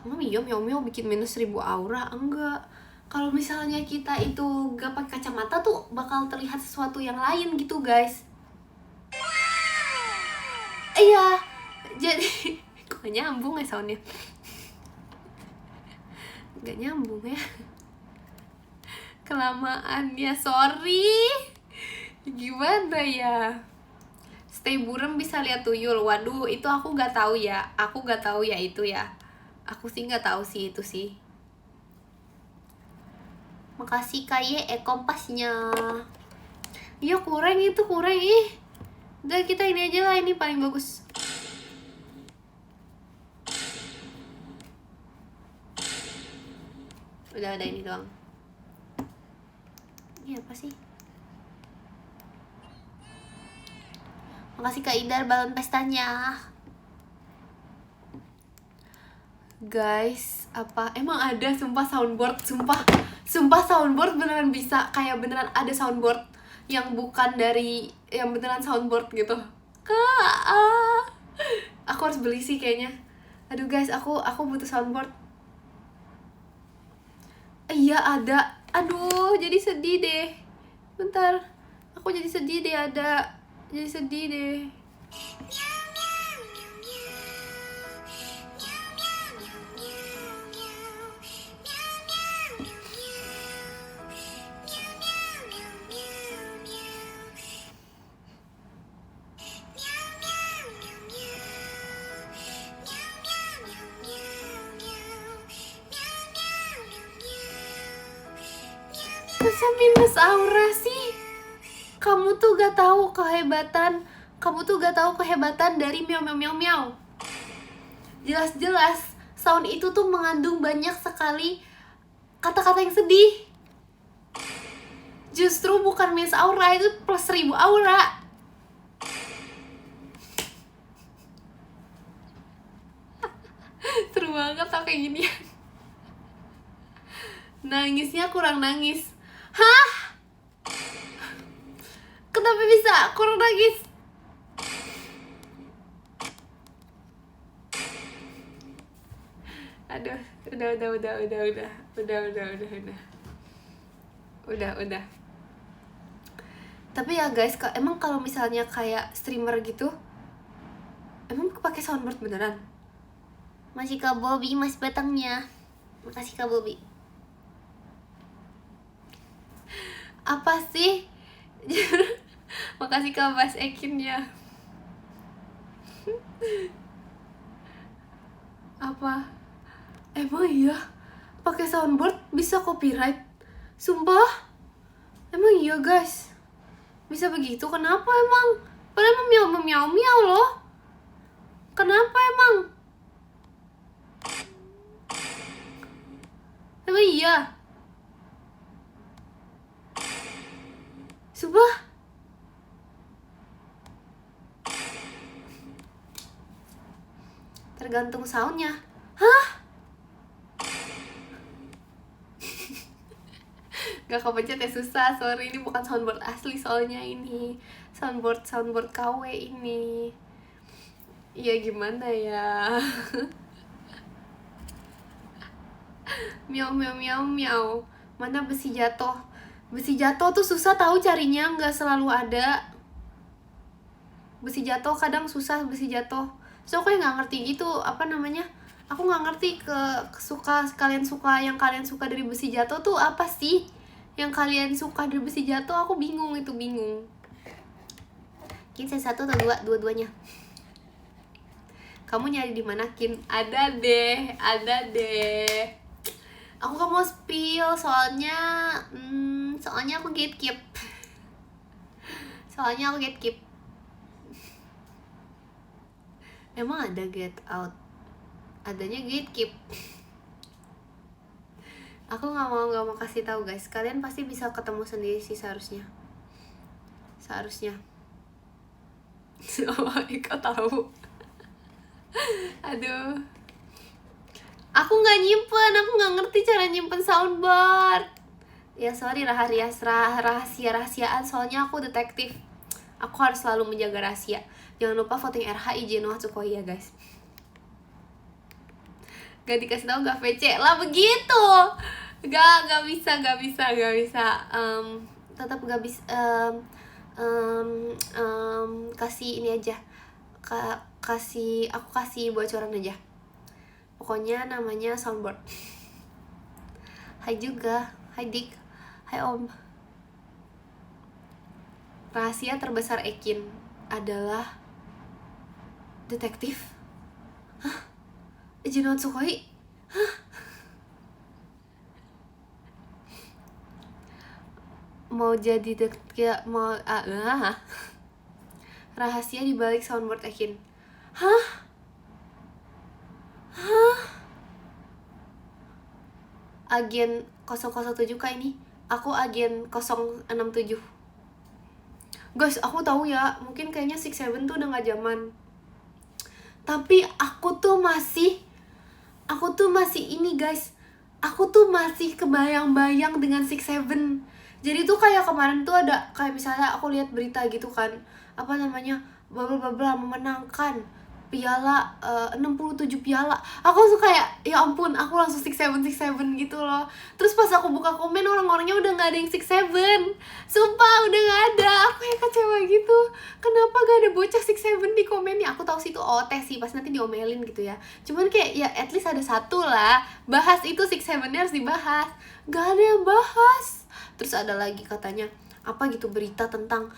Mami miau bikin minus 1000 aura, enggak. Kalau misalnya kita itu gak pakai kacamata tuh bakal terlihat sesuatu yang lain gitu guys. Iya, jadi kok nyambung ya soundnya? Gak nyambung ya. Kelamaan ya, sorry. Gimana ya? Stay burem bisa lihat tuyul. Waduh, itu aku gak tahu ya. Aku gak tahu ya itu ya. Aku sih gak tahu sih itu sih. Makasih kayak kompasnya. Iya kurang ih. Udah kita ini aja lah, ini paling bagus. Udah ada ini doang. Ini apa sih? Makasih Kak Idar balon pestanya. Guys, apa? Emang ada sumpah soundboard, sumpah soundboard beneran bisa, kayak beneran ada soundboard yang bukan dari, yang beneran soundboard gitu. Aku harus beli sih kayaknya. Aduh guys, aku butuh soundboard. Iya ada. Aduh, jadi sedih deh. Bentar, aku jadi sedih deh ada. Jadi sedih deh. Masa minus aura sih? Kamu tuh gak tahu kehebatan dari miau. Jelas-jelas sound itu tuh mengandung banyak sekali kata-kata yang sedih. Justru bukan minus aura, itu plus 1000 aura. Seru banget tau kayak gini. Nangisnya kurang nangis. Hah? Kenapa bisa kurang nangis? Aduh, udah. Tapi ya guys, emang kalau misalnya kayak streamer gitu, emang pakai soundboard beneran? Masih Kak Bobby, mas batangnya. Makasih Kak Bobby. Apa sih? Makasih Kak Bas Ekinnya. Apa? Emang iya? Pakai soundboard bisa copyright? Sumpah? Emang iya guys? Bisa begitu? Kenapa emang? Padahal emang miau loh. Kenapa emang? Emang iya? Sumpah? Tergantung soundnya. Hah? Gak kepencet ya, susah. Sorry, ini bukan soundboard asli soalnya ini soundboard KW ini. Iya gimana ya. Miau. Mana besi jatuh? Besi jatuh tuh susah tahu carinya, nggak selalu ada. Besi jatuh kadang susah, besi jatuh. So aku nggak ngerti gitu apa namanya. Aku nggak ngerti kalian suka dari besi jatuh tuh apa sih? Yang kalian suka dari besi jatuh aku bingung, itu bingung. Kin saya satu atau dua-duanya. Kamu nyari di mana Kin? Ada deh. Aku gak mau spill soalnya aku gatekeep. Emang ada get out? Adanya gatekeep. Aku gak mau kasih tahu guys. Kalian pasti bisa ketemu sendiri sih seharusnya. Oh, Ika tahu. Aduh. Aku nggak nyimpen, aku nggak ngerti cara nyimpen soundboard. Ya sorry, rahasiaan soalnya aku detektif. Aku harus selalu menjaga rahasia. Jangan lupa voting RH IJ no Hatsukoi ya guys. Gak dikasih tahu gak VC lah begitu. Gak bisa. Tetap gak bisa. Kasih ini aja. Aku kasih bocoran aja. Pokoknya namanya soundboard. Hai juga, hai Dik, hai Om. Rahasia terbesar Ekin adalah detektif. Hah? Juno Hatsukoi? Hah? Mau jadi rahasia dibalik soundboard Ekin. Hah? Agen 007 kah ini? Aku agen 067. Guys, aku tahu ya, mungkin kayaknya 67 tuh udah gak zaman. Tapi aku tuh masih ini guys. Aku tuh masih kebayang-bayang dengan 67. Jadi tuh kayak kemarin tuh ada, kayak misalnya aku lihat berita gitu kan, apa namanya, bla memenangkan piala 67 piala. Aku langsung kayak ya ampun, aku langsung 67 gitu loh. Terus pas aku buka komen, orang-orangnya udah gak ada yang 67. Sumpah udah gak ada. Aku yang kecewa gitu. Kenapa gak ada bocah 67 di komennya? Aku tahu sih itu OT sih, pas nanti diomelin gitu ya. Cuman kayak ya at least ada satu lah. Bahas itu 67-nya harus dibahas. Gak ada yang bahas. Terus ada lagi katanya apa gitu, berita tentang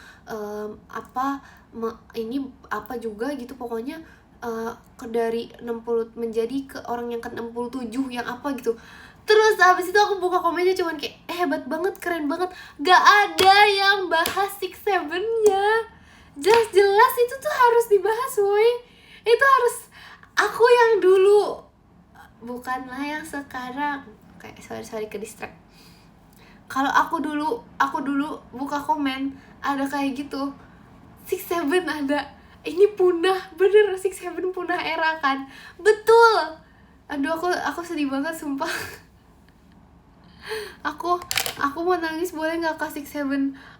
ini apa juga gitu, pokoknya dari 60 menjadi ke orang yang ke-67 yang apa gitu. Terus abis itu aku buka komennya cuman kayak hebat banget, keren banget. Gak ada yang bahas 67-nya. Jelas itu tuh harus dibahas woy. Itu harus, aku yang dulu, bukanlah yang sekarang. Kayak sorry ke distract. Kalau aku dulu buka komen ada kayak gitu, 67 ada, ini punah, bener 67 punah era kan, betul. Aduh aku sedih banget sumpah. Aku mau nangis, boleh nggak Kak 67?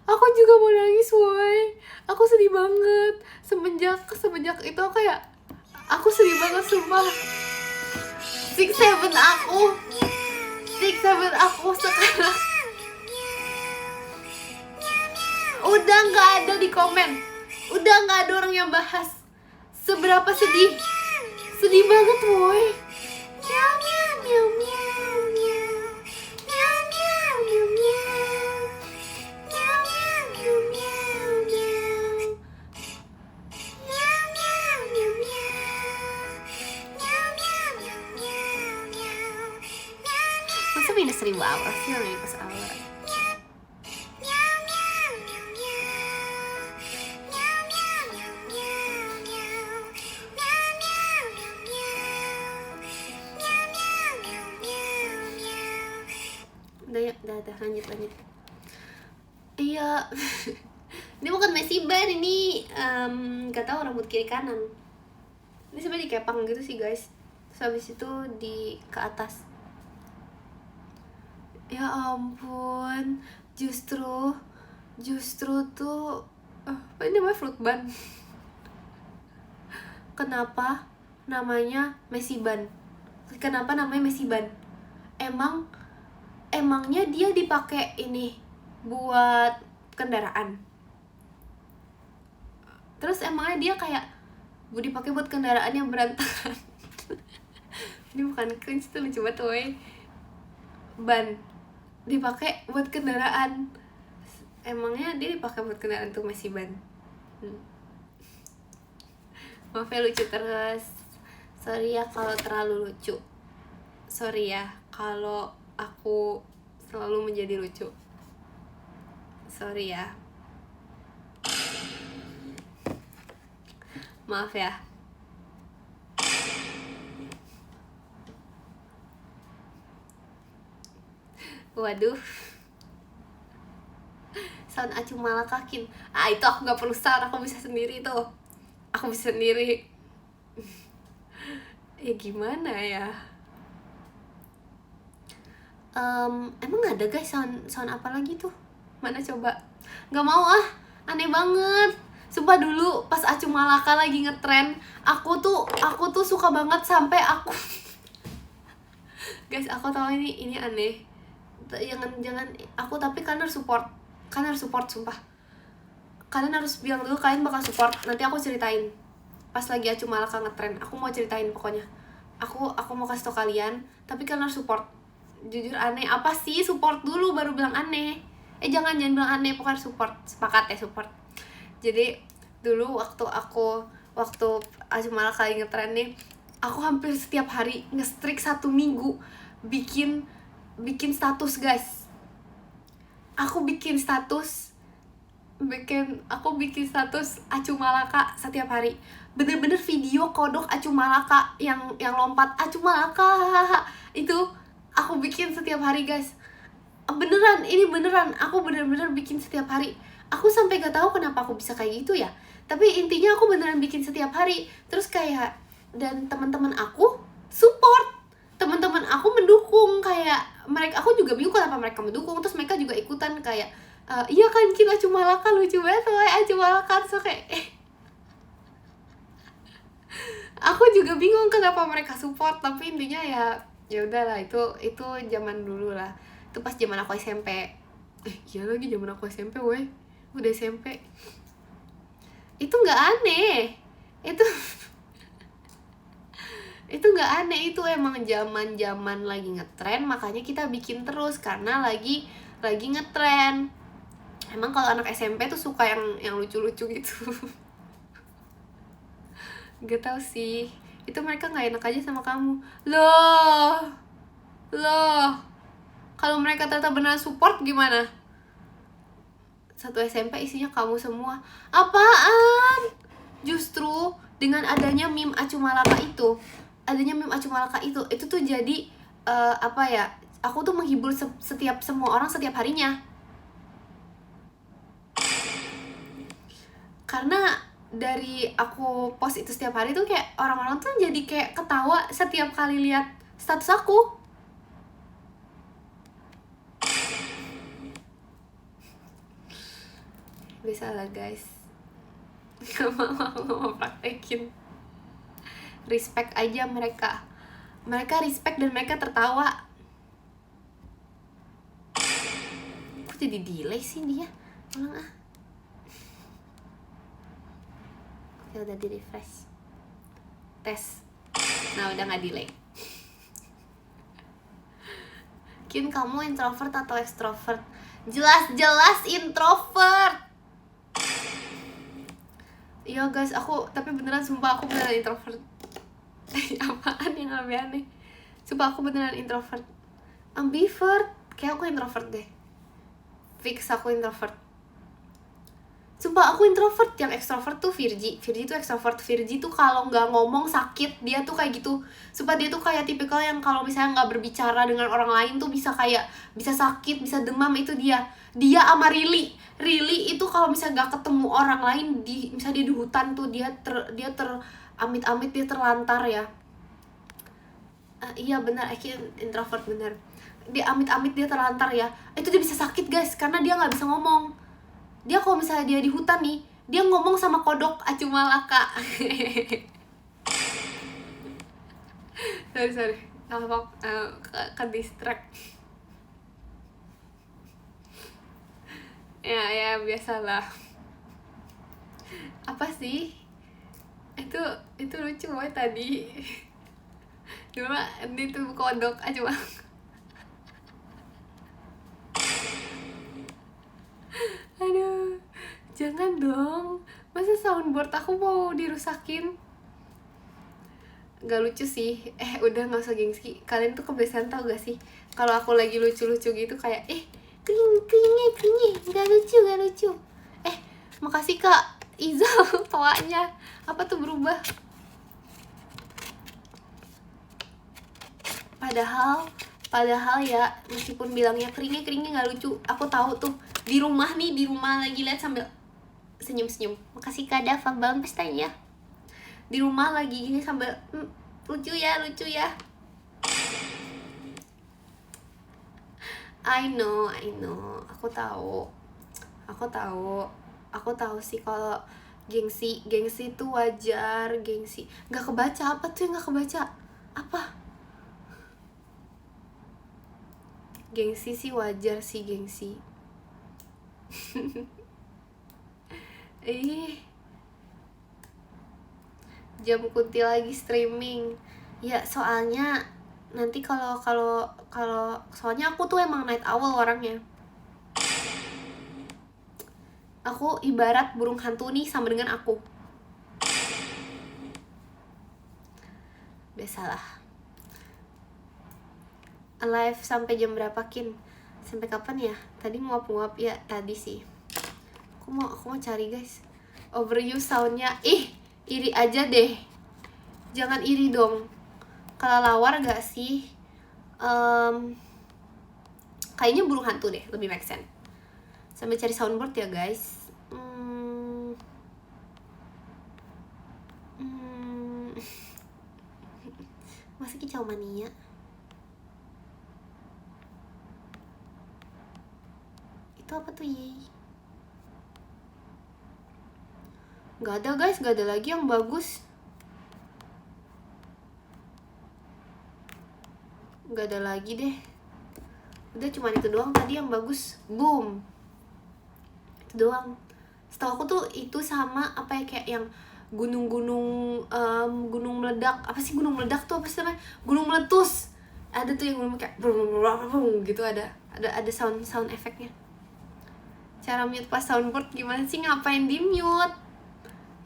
Aku juga mau nangis woy, aku sedih banget. Semenjak itu aku sedih banget sumpah. Six seven aku sekarang udah nggak ada di komen, udah nggak ada orang yang bahas seberapa sedih banget woi. Miau miau miau miau miau miau miau miau miau miau miau miau miau masa minus 1000 aura sih orang yang pas aura. Udah lanjut. Iya. Ini bukan Messi ban, ini gak tahu rambut kiri kanan. Ini sebenarnya dikepang gitu sih guys. Terus habis itu ke atas. Ya ampun, justru tuh apa ini namanya fruit bun. Kenapa namanya Messi ban? Kenapa namanya Messi ban? Emangnya dia dipakai ini buat kendaraan. Terus emangnya dia kayak dipakai buat kendaraan yang berantakan. Ini bukan cringe, tuh lucu banget woy. Ban dipakai buat kendaraan. Emangnya dia dipakai buat kendaraan tuh Messi ban. Maaf ya lucu terus. Sorry ya kalau terlalu lucu. Sorry ya kalau aku selalu menjadi lucu. Sorry ya. Maaf ya. Waduh. Sound acu malah kakin. Itu aku gak perlu sound, aku bisa sendiri tuh. Aku bisa sendiri. Ya gimana ya? Emang ada guys sound apa lagi tuh? Mana coba? Gak mau ah, aneh banget. Sumpah dulu pas Acu Malaka lagi ngetren, aku tuh suka banget sampai aku guys, aku tahu ini aneh. Jangan aku, tapi kalian harus support sumpah. Kalian harus bilang dulu kalian bakal support. Nanti aku ceritain pas lagi Acu Malaka ngetren. Aku mau ceritain pokoknya. Aku mau kasih tau kalian, tapi kalian harus support. Jujur aneh, apa sih support dulu baru bilang aneh. Jangan bilang aneh, pokoknya support. Sepakat ya support. Jadi dulu waktu Acu Malaka lagi ngetren nih, aku hampir setiap hari nge-streak 1 minggu bikin status guys. Aku bikin status Acu Malaka setiap hari. Bener-bener video kodok Acu Malaka yang lompat Acu Malaka itu aku bikin setiap hari guys. Ini beneran aku bener-bener bikin setiap hari. Aku sampai gak tahu kenapa aku bisa kayak gitu ya, tapi intinya aku beneran bikin setiap hari. Terus kayak, dan teman-teman aku support, teman-teman aku mendukung. Kayak mereka, aku juga bingung kenapa mereka mendukung. Terus mereka juga ikutan kayak iya kan kita Acu Malaka lucu banget loh Acu Malaka. So kayak aku juga bingung kenapa mereka support. Tapi intinya ya udahlah, itu zaman dulu lah. Itu pas zaman aku SMP. Iya lagi zaman aku SMP weh. Udah SMP. Itu nggak aneh. Itu nggak aneh, itu emang zaman lagi ngetren, makanya kita bikin terus karena lagi ngetren. Emang kalau anak SMP tuh suka yang lucu-lucu gitu. Gak tau sih, itu mereka nggak enak aja sama kamu. Loh, kalau mereka ternyata benar support gimana? Satu SMP isinya kamu semua. Apaan? Justru dengan adanya meme Acu Malaka itu, itu tuh jadi apa ya? Aku tuh menghibur semua orang setiap harinya. Karena dari aku post itu setiap hari tuh kayak orang-orang tuh jadi kayak ketawa setiap kali lihat status aku. Bisa lah guys. Gak mau praktekin. Respect aja mereka. Mereka respect dan mereka tertawa. Kok jadi delay sih dia? Ulang ah. Oke, udah di refresh. Tes. Nah, udah gak delay. Kin, kamu introvert atau extrovert? Jelas-jelas introvert. Iya guys, tapi beneran sumpah aku beneran introvert. Apaan yang aneh-aneh? Sumpah aku beneran introvert. Ambivert, kayak aku introvert deh. Fix aku introvert. Sumpah aku introvert. Yang extrovert tuh Virgi tuh extrovert. Virgi tuh kalau nggak ngomong sakit. Dia tuh kayak gitu. Sumpah dia tuh kayak tipikal yang kalau misalnya nggak berbicara dengan orang lain tuh bisa kayak bisa sakit, bisa demam. Itu dia sama Rili itu kalau misalnya nggak ketemu orang lain, misalnya dia di hutan tuh dia amit-amit dia terlantar ya. Iya benar, introvert benar. Dia amit-amit dia terlantar ya. Itu dia bisa sakit guys, karena dia nggak bisa ngomong. Dia kalau misalnya dia di hutan nih, dia ngomong sama kodok acu malaka. sorry ke distract. ya biasalah. Apa sih itu lucu banget tadi. Cuma ini tuh kodok acu malaka. Aduh, jangan dong. Masa soundboard aku mau dirusakin? Gak lucu sih. Udah gak usah gengsi. Kalian tuh kebiasaan tau gak sih? Kalau aku lagi lucu-lucu gitu kayak kering gak lucu. Makasih Kak Izal tawanya. Apa tuh berubah? Padahal ya, meskipun bilangnya keringnya gak lucu, aku tahu tuh di rumah lagi lihat sambil senyum. Makasih Kak Dava, bagus tanya. Di rumah lagi gini sambil lucu ya. I know. Aku tahu sih kalau gengsi itu wajar. Gengsi nggak kebaca. Apa tuh yang nggak kebaca? Apa? Gengsi sih wajar sih, gengsi. Jam Kunti lagi streaming. Ya soalnya nanti kalau soalnya aku tuh emang night owl orangnya. Aku ibarat burung hantu nih sama dengan aku. Biasalah. Live sampai jam berapa Kin? Sampai kapan ya? Tadi nguap ya tadi sih. Aku mau cari guys. Overuse soundnya. Iri aja deh. Jangan iri dong. Kelelawar gak sih? Kayaknya burung hantu deh, lebih make sense. Sambil cari soundboard ya guys. Masa kicau mania? Itu apa tuh ye? Gak ada guys, gak ada lagi yang bagus. Gak ada lagi deh. Udah cuma itu doang tadi yang bagus. Boom. Itu doang. Setahu aku tuh itu sama apa ya, kayak yang gunung meledak. Apa sih gunung meledak tuh, apa sih namanya? Gunung meletus. Ada tuh yang gunung kayak gitu, ada sound efeknya. Cara mute pas soundboard gimana sih? Ngapain di mute?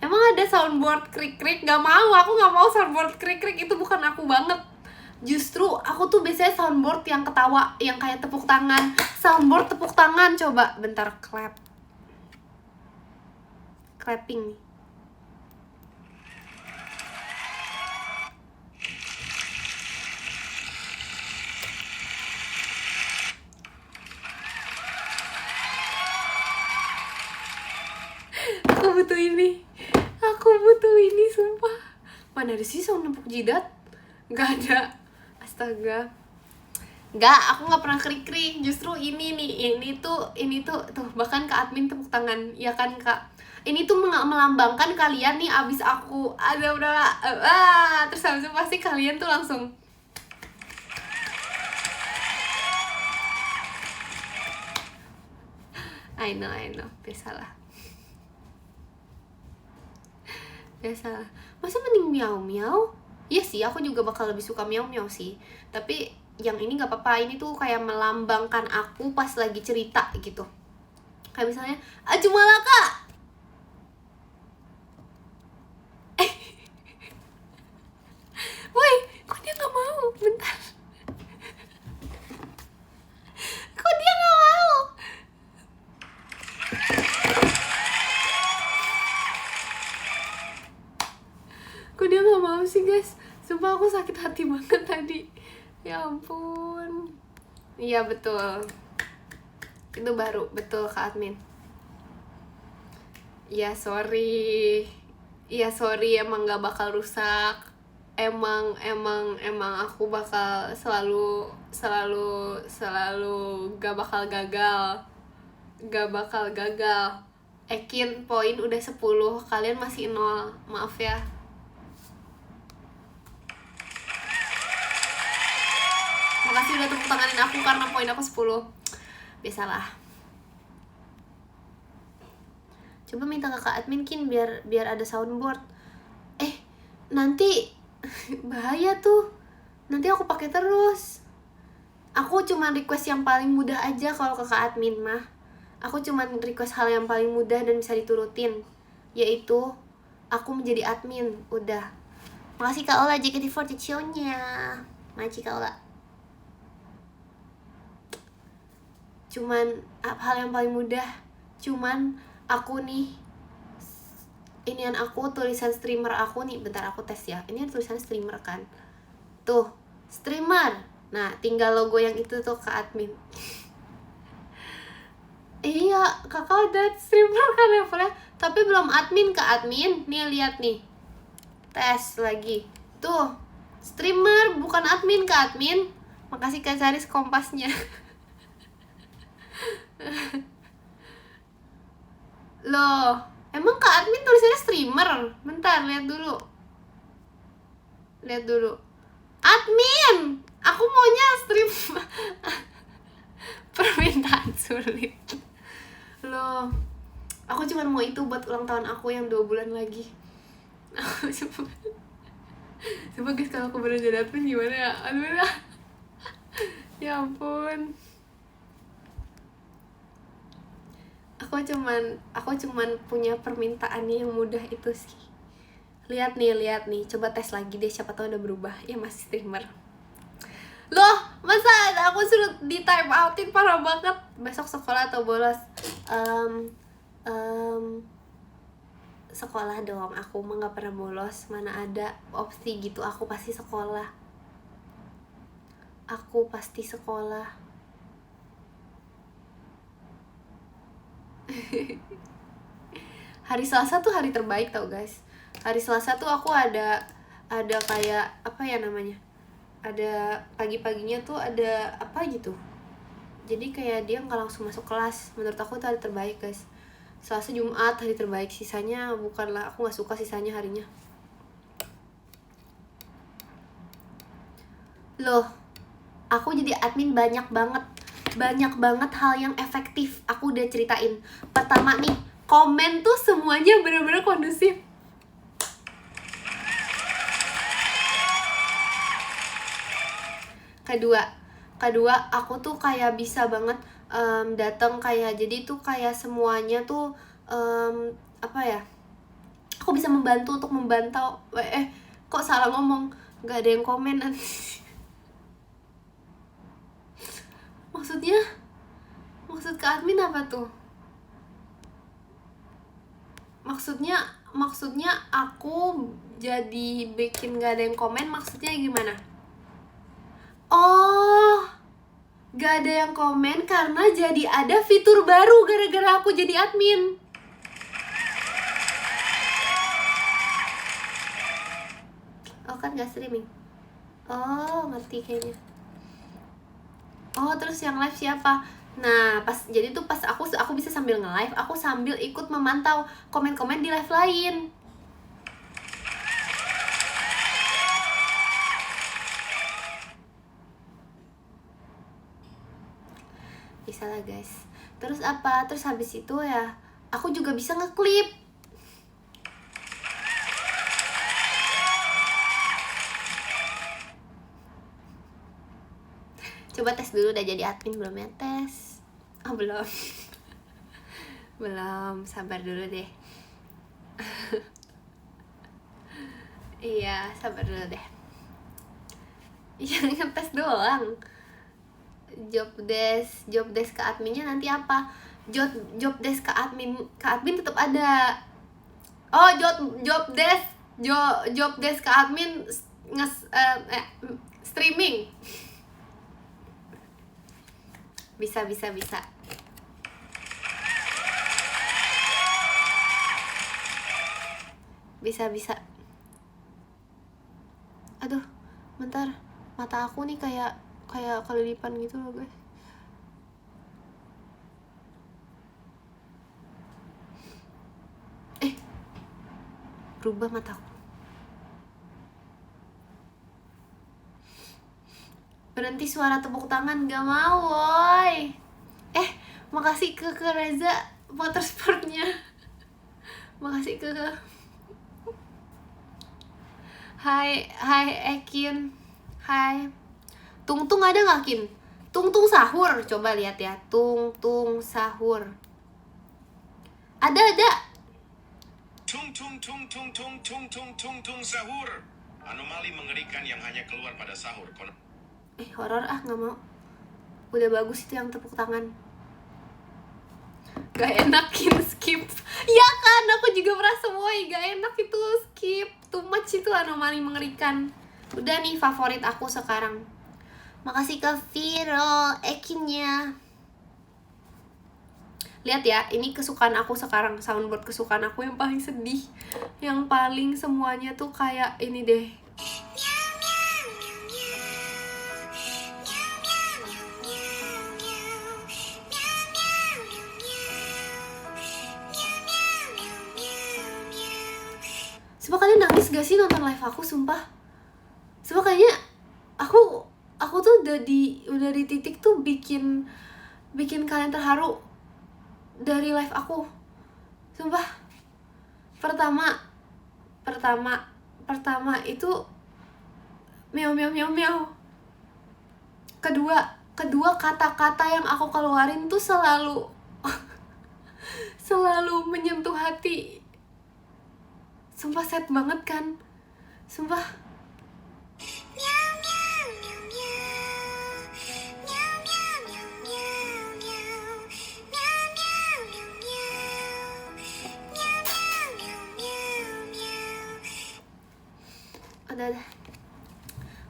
Emang ada soundboard krik-krik? Gak mau, aku gak mau soundboard krik-krik. Itu bukan aku banget. Justru aku tuh biasanya soundboard yang ketawa, yang kayak tepuk tangan. Soundboard tepuk tangan, coba bentar clapping nih. Aku butuh ini sumpah. Mana ada sih sound nempuk jidat? Gak ada. Astaga. Gak, aku gak pernah krik-krik. Justru ini tuh bahkan ke admin tepuk tangan. Ya kan Kak? Ini tuh melambangkan kalian nih abis aku ada udahlah. Terus habis itu pasti kalian tuh langsung I know, biasalah. Masa mending miau miau? Iya sih, aku juga bakal lebih suka miau miau sih. Tapi yang ini nggak apa-apa, ini tuh kayak melambangkan aku pas lagi cerita gitu. Kayak misalnya, Aju Malaka. Woi, kok dia nggak mau? Bentar. Kok dia nggak mau? Kok dia nggak mau sih guys? Sumpah aku sakit hati banget tadi. Ya ampun. Iya betul. Itu baru betul Kak Admin. Iya sorry, emang nggak bakal rusak. Emang aku bakal selalu gak bakal gagal. Ekin poin udah 10, kalian masih 0. Maaf ya. Makasih udah tepuk tanganin aku karena poin aku 10. Biasalah. Coba minta ke Kak Admin Kin biar ada soundboard. Nanti bahaya tuh. Nanti aku pakai terus. Aku cuma request yang paling mudah aja kalau ke Kak Admin mah. Aku cuma request hal yang paling mudah dan bisa diturutin, yaitu aku menjadi admin. Udah. Makasih Kak Ola JKT48 show-nya. Makasih Kak Ola. Cuman hal yang paling mudah. Cuman aku nih, inian aku, tulisan streamer aku nih. Bentar aku tes ya. Ini tulisan streamer kan. Tuh, streamer. Nah, tinggal logo yang itu tuh ke admin. Iya, kakak udah streamer kan levelnya, tapi belum admin ke admin. Nih lihat nih. Tes lagi. Tuh, streamer bukan admin ke admin. Makasih Kak Saris kompasnya. Loh, emang Kak admin tulisannya streamer? Bentar, lihat dulu. Admin, aku maunya streamer. Permintaan sulit. Loh, aku cuma mau itu buat ulang tahun aku yang 2 bulan lagi. Coba guys, kalau aku bener jadi admin gimana ya? Aduh ya. Ya ampun. Aku cuman punya permintaan yang mudah itu sih. Lihat nih, coba tes lagi deh, siapa tahu udah berubah. Ya masih streamer. Loh, masa aku suruh di time outin, parah banget. Besok sekolah atau bolos? Sekolah dong, aku mah gak pernah bolos. Mana ada opsi gitu, aku pasti sekolah. Hari Selasa tuh hari terbaik tau guys. Hari Selasa tuh aku ada kayak apa ya namanya, ada pagi-paginya tuh ada apa gitu, jadi kayak dia nggak langsung masuk kelas. Menurut aku tuh hari terbaik guys. Selasa Jumat hari terbaik, sisanya bukanlah, aku nggak suka sisanya harinya. Loh, aku jadi admin banyak banget hal yang efektif. Aku udah ceritain. Pertama nih, komen tuh semuanya bener-bener kondusif. Kedua aku tuh kayak bisa banget datang, kayak jadi tuh kayak semuanya tuh apa ya, aku bisa membantu untuk membantau. Kok salah ngomong, nggak ada yang komen nanti. Maksud ke admin apa tuh? Maksudnya aku jadi bikin gak ada yang komen, maksudnya gimana? Oh, gak ada yang komen karena jadi ada fitur baru gara-gara aku jadi admin. Oh kan gak streaming. Oh ngerti kayaknya. Oh terus yang live siapa? Nah jadi tuh pas aku bisa sambil nge-live, aku sambil ikut memantau komen-komen di live lain. Bisa lah guys. Terus apa? Terus habis itu ya aku juga bisa ngeklip. Coba tes dulu, udah jadi admin belum ya? Tes. Oh belum. Belum, sabar dulu deh. Iya, sabar dulu deh. Iya, ngetes doang. Job desk ke adminnya nanti apa? Job desk ke admin tetap ada. Oh, job desk ke admin streaming. Bisa. Bisa. Aduh, bentar. Mata aku nih kayak kelilipan gitu loh, guys. Berubah mataku. Berhenti suara tepuk tangan, gak mau, woy. Makasih ke Reza motorsportnya. Makasih ke Hai Ekin. Hai. Tungtung ada gak, Kin? Tungtung sahur, coba lihat ya. Tungtung sahur. Ada. Tung sahur. Anomali mengerikan yang hanya keluar pada sahur. Horor gak mau. Udah bagus itu yang tepuk tangan. Gak enakin skip. Ya kan, aku juga merasa woy, gak enak itu skip. Too much itu anomali mengerikan. Udah nih favorit aku sekarang. Makasih ke Viro Ekinnya. Lihat ya, ini kesukaan aku sekarang. Soundboard kesukaan aku yang paling sedih. Yang paling semuanya tuh kayak ini deh. Sumpah kalian nangis gak sih nonton live aku, sumpah? Sumpah kayaknya aku tuh udah di titik tuh bikin kalian terharu dari live aku. Sumpah. Pertama itu meow. Kedua kata-kata yang aku keluarin tuh selalu menyentuh hati. Sumpah sad banget kan. Sumpah. Udah.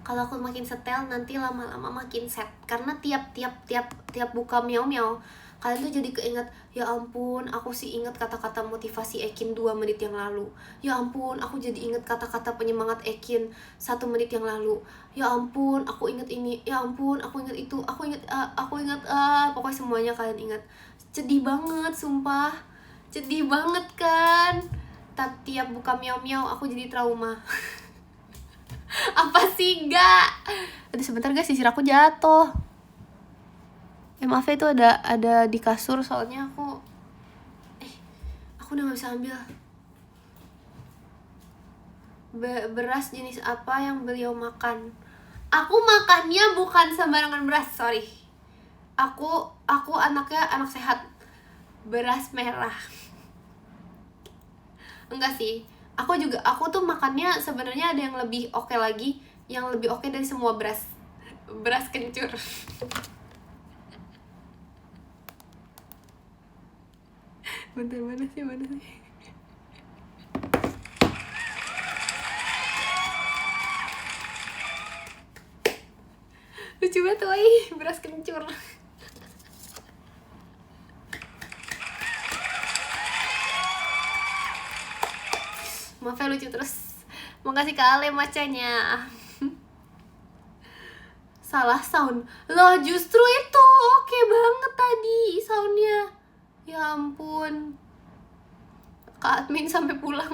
Kalau aku makin setel nanti lama-lama makin sad. Karena tiap buka meow kalian tuh jadi keinget, ya ampun, aku sih inget kata-kata motivasi Ekin 2 menit yang lalu. Ya ampun, aku jadi inget kata-kata penyemangat Ekin 1 menit yang lalu. Ya ampun, aku inget ini. Ya ampun, aku inget itu. Aku inget pokoknya semuanya kalian inget. Sedih banget, sumpah. Sedih banget kan. Tiap buka meow aku jadi trauma. Apa sih, enggak? Aduh sebentar guys, sisir aku jatuh. Maaf ya, itu ada di kasur soalnya aku udah gak bisa ambil. Beras jenis apa yang beliau makan? Aku makannya bukan sembarangan beras, sorry. Aku anaknya anak sehat. Beras merah. Enggak sih. Aku tuh makannya sebenarnya ada yang lebih oke lagi, yang lebih oke dari semua beras. Beras kencur. Bentar, mana sih? Lucu banget woy, beras kencur. Maaf ya, lucu terus. Makasih Kak Ale macanya. Salah sound. Loh justru itu oke banget tadi soundnya. Ya ampun, Kak admin sampai pulang.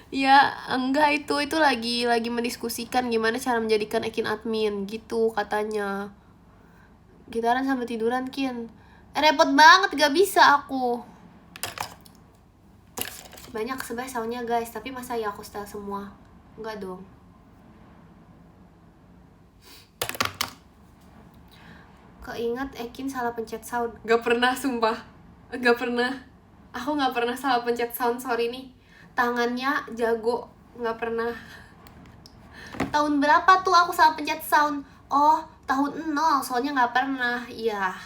Ya enggak, itu lagi mendiskusikan gimana cara menjadikan Ekin admin gitu katanya. Gitaran sambil tiduran, Kin. Repot banget, gak bisa aku. Banyak sebenarnya soundnya guys, tapi masa ya aku setel semua? Enggak dong. Keinget Ekin salah pencet sound. Gak pernah, sumpah. Gak pernah. Aku gak pernah salah pencet sound, sorry nih. Tangannya jago, gak pernah. Tahun berapa tuh aku salah pencet sound? Oh, tahun 0, soalnya gak pernah. Iya.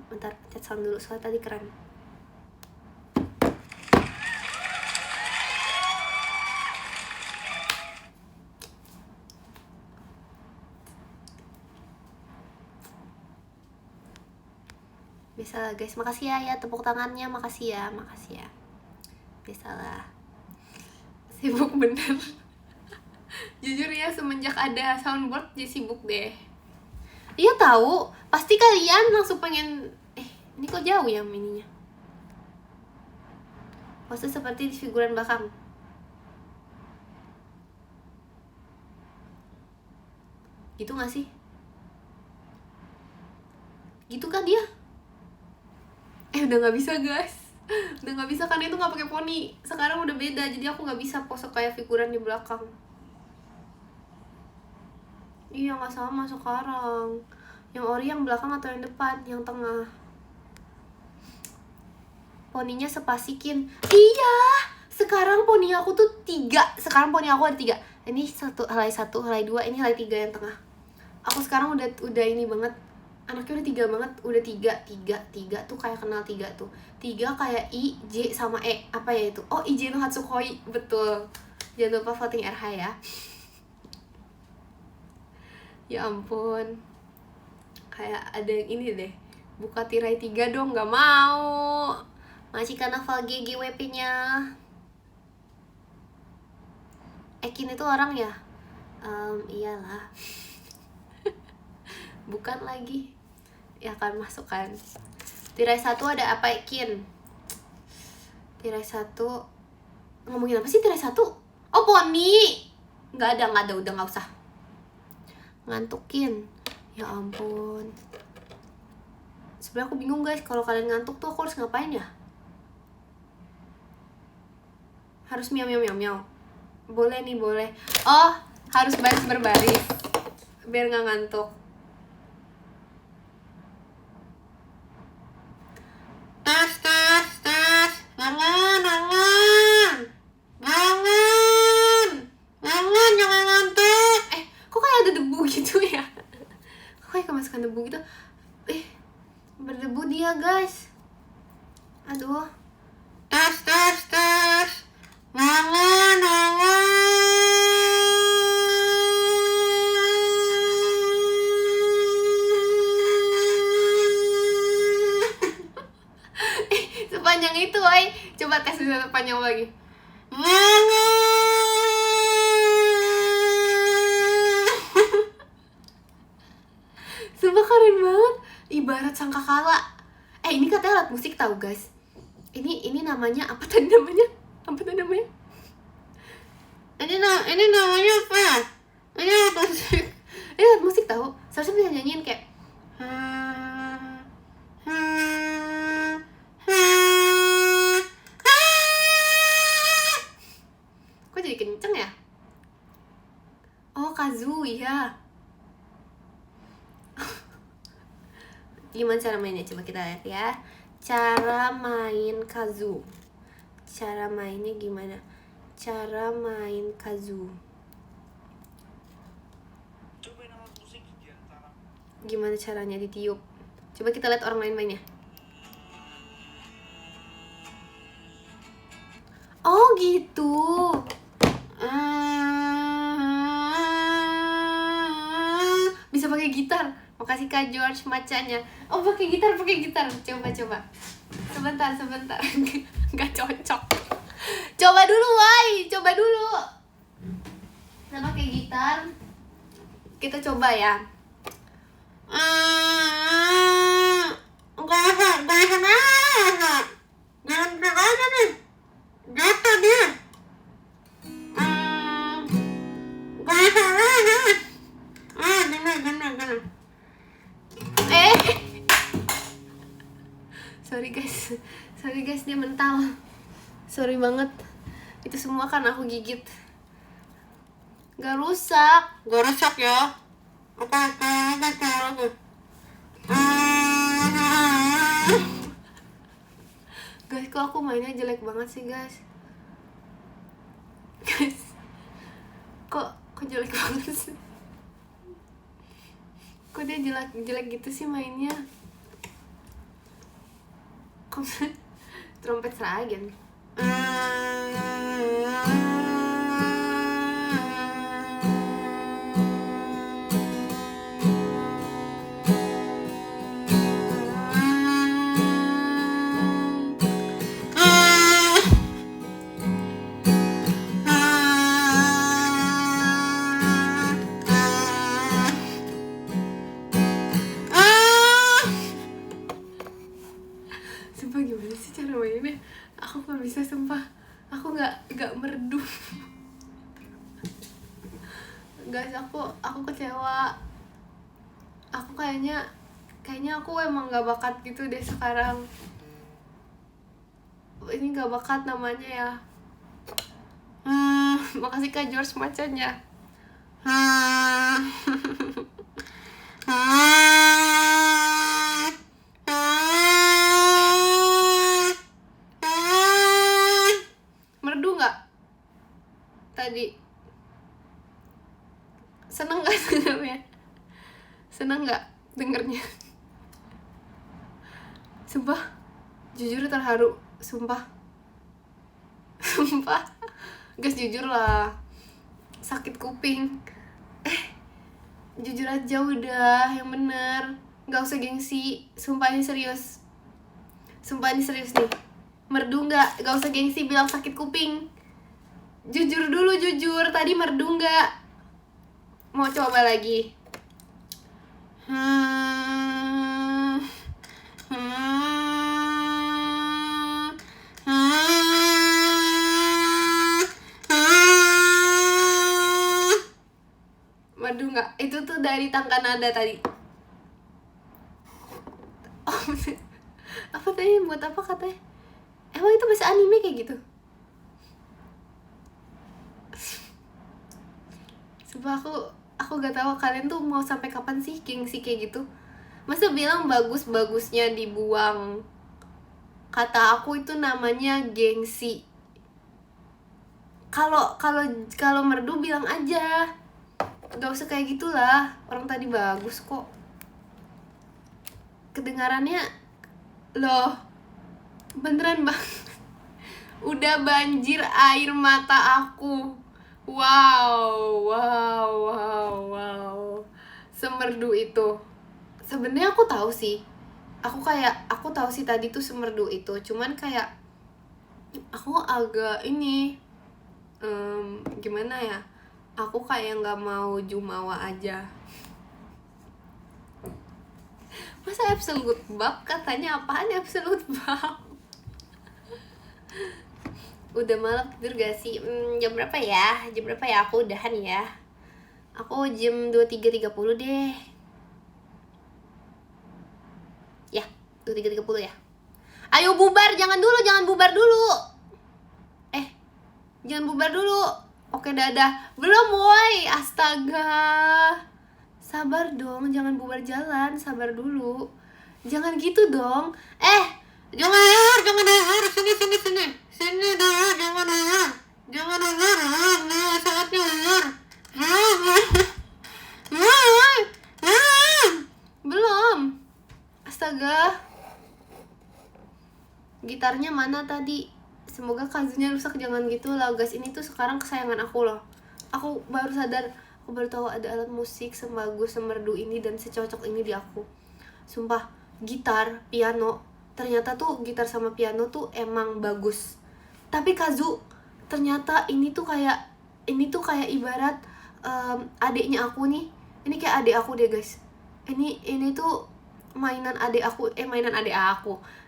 Bentar, pencet sound dulu, soalnya tadi keren. Biasalah guys, makasih ya tepuk tangannya, makasih ya. Biasalah. Sibuk bener. Jujur ya, semenjak ada soundboard jadi sibuk deh. Iya tahu, pasti kalian langsung pengen ini kok jauh ya ininya. Pose seperti di figuran belakang. Gitu gak sih? Gitu kan dia? Udah gak bisa guys. Udah gak bisa karena itu gak pakai poni. Sekarang udah beda, jadi aku gak bisa pose kayak figuran di belakang. Iya gak sama sekarang. Yang ori yang belakang atau yang depan? Yang tengah. Poninya sepasikin. Iya, sekarang poni aku tuh 3. Sekarang poni aku ada 3. Ini helai 1, helai 2, ini helai 3 yang tengah. Aku sekarang udah ini banget. Anaknya udah 3 banget. Udah 3 tuh kayak kenal 3 tuh. 3 kayak I, J, sama E. Apa ya itu? Oh, IJ no Hatsukoi. Betul. Jangan lupa voting RH ya. Ya ampun. Kayak ada yang ini deh. Buka tirai 3 dong, gak mau. Masih karena hafal GGWP nya. Ekin itu orang ya? Iyalah. Bukan lagi. Ya kan masuk kan. Tirai 1 ada apa Ekin? Tirai 1 ngomongin apa sih tirai 1? Oh poni. Gak ada, udah gak usah. Ngantukin. Ya ampun. Sebenarnya aku bingung guys, kalau kalian ngantuk tuh aku harus ngapain ya? Harus miau. Boleh nih, boleh. Oh, harus baris berbaris biar gak ngantuk. Tas. Jangan ngantuk. Kok kayak ada debu gitu ya? Kok kayak kemasukan debu gitu? Berdebu dia guys. Aduh. Tas. Jangan. Sepanjang itu, coba tes dulu panjang lagi. Sumpah keren banget, ibarat sangkakala. Ini katanya alat musik tahu guys. Ini namanya apa tadi namanya? Ini namanya apa ya? Ini alat musik. Ini alat musik tahu. Seharusnya bisa nyanyiin kayak kok jadi kenceng ya? Oh, kazoo ya. Gimana cara mainnya? Coba kita lihat ya. Cara main kazoo. Cara mainnya gimana? Cara main kazoo. Gimana caranya ditiup? Coba kita lihat orang lain mainnya. Oh gitu. Bisa pakai gitar. Makasih Kak George macanya. Oh pakai gitar. Coba. Sebentar. Nggak cocok. Coba dulu. Kita pakai gitar. Kita coba ya. Jatuh dia. Gimana? Sorry guys dia mental. Sorry banget. Itu semua kan aku gigit. Gak rusak ya. Guys, kok aku mainnya jelek banget sih guys. Guys, kok jelek banget sih. Kok dia jelek gitu sih mainnya. Kok trompet Sragen. Sumpah gimana sih cara mainnya? Aku gak bisa, sumpah. Aku gak merdu. Guys, aku kecewa. Aku kayaknya aku emang gak bakat gitu deh sekarang. Ini gak bakat namanya ya. Makasih Kak George macanya. Merdu nggak tadi? Seneng nggak sebenarnya? Seneng nggak dengernya? Sumpah, jujur terharu. Sumpah guys, jujur lah, sakit kuping. Jujur aja udah, yang bener, nggak usah gengsi. Sumpah ini serius nih. Merdu nggak? Gak usah gengsi bilang sakit kuping. Jujur dulu, jujur. Tadi merdu nggak? Mau coba lagi? Merdu nggak? Itu tuh dari tangga nada tadi. Oh, apa tadi? Buat apa katanya? Emang itu bahasa anime kayak gitu? Sumpah aku gak tahu kalian tuh mau sampai kapan sih gengsi kayak gitu. Masa bilang bagus-bagusnya dibuang. Kata aku itu namanya gengsi. Kalau merdu bilang aja. Gak usah kayak gitulah. Orang tadi bagus kok. Kedengarannya loh, beneran bang. Udah banjir air mata aku. Wow. Semerdu itu. Sebenarnya aku tahu sih. Aku tahu sih tadi tuh semerdu itu. Cuman kayak aku agak ini gimana ya? Aku kayak nggak mau jumawa aja. Masa absolute bab? Katanya apaan absolute bab? Udah malam tidur gak sih? Jam berapa ya? Aku udahan ya. Aku jam 23.30 deh. Ya, 23.30 ya. Ayo bubar, jangan bubar dulu. Jangan bubar dulu. Oke, dadah. Belum, woi. Astaga. Sabar dong, jangan bubar jalan. Sabar dulu. Jangan gitu dong. Jangan dengar. Sini dengar, jangan dengar. Nah, saatnya dengar. Belum. Astaga. Gitarnya mana tadi? Semoga kazunya rusak, jangan gitu lah guys. Ini tuh sekarang kesayangan aku loh. Aku baru sadar, aku baru tahu ada alat musik sebagus semerdu ini dan secocok ini di aku. Sumpah, gitar, piano, ternyata tuh gitar sama piano tuh emang bagus. Tapi kazu, ternyata ini tuh kayak ibarat adiknya aku nih. Ini kayak adik aku deh guys. Ini tuh mainan adik aku.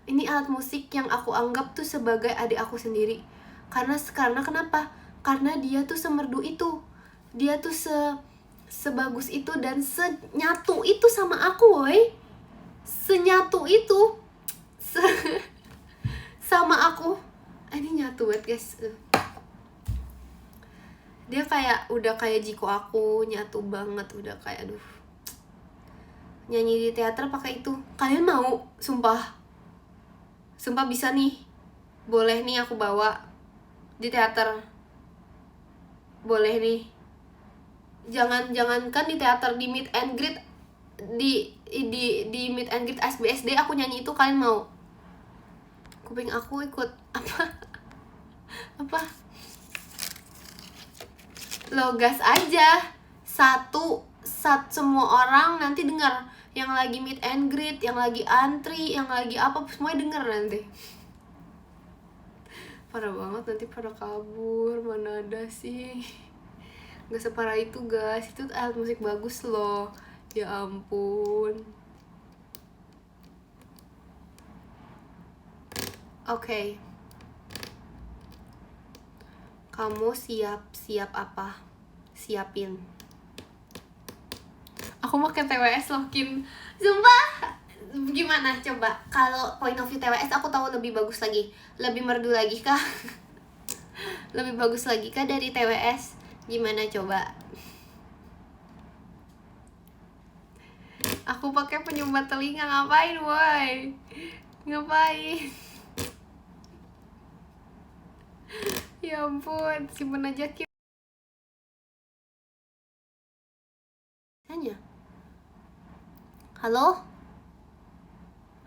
Ini alat musik yang aku anggap tuh sebagai adik aku sendiri. Karena kenapa? Karena dia tuh semerdu itu. Dia tuh sebagus itu dan senyatu itu sama aku, woy. Senyatu itu. sama aku. Ini nyatu banget guys. Dia kayak udah kayak Jiko aku, nyatu banget, udah kayak aduh. Nyanyi di teater pakai itu. Kalian mau? Sumpah bisa nih. Boleh nih aku bawa di teater. Boleh nih. Jangankan di teater, di meet and greet, di meet and greet SBSD aku nyanyi itu, kalian mau? Kuping aku ikut apa lo gas aja. Satu semua orang nanti dengar, yang lagi meet and greet, yang lagi antri, yang lagi apa, semuanya denger nanti. Parah banget, nanti pada kabur. Mana ada sih, gak separah itu guys. Itu alat musik bagus loh, ya ampun. Oke. Kamu siap apa? Siapin. Aku makan TWS loh, Kin. Sumpah. Gimana coba? Kalau point of view TWS aku tahu lebih bagus lagi. Lebih merdu lagi kah? Lebih bagus lagi kah dari TWS? Gimana coba? Aku pakai penyumbat telinga, ngapain boy? Ngapain? Ya ampun, simpen aja Kim. Tanya. Halo?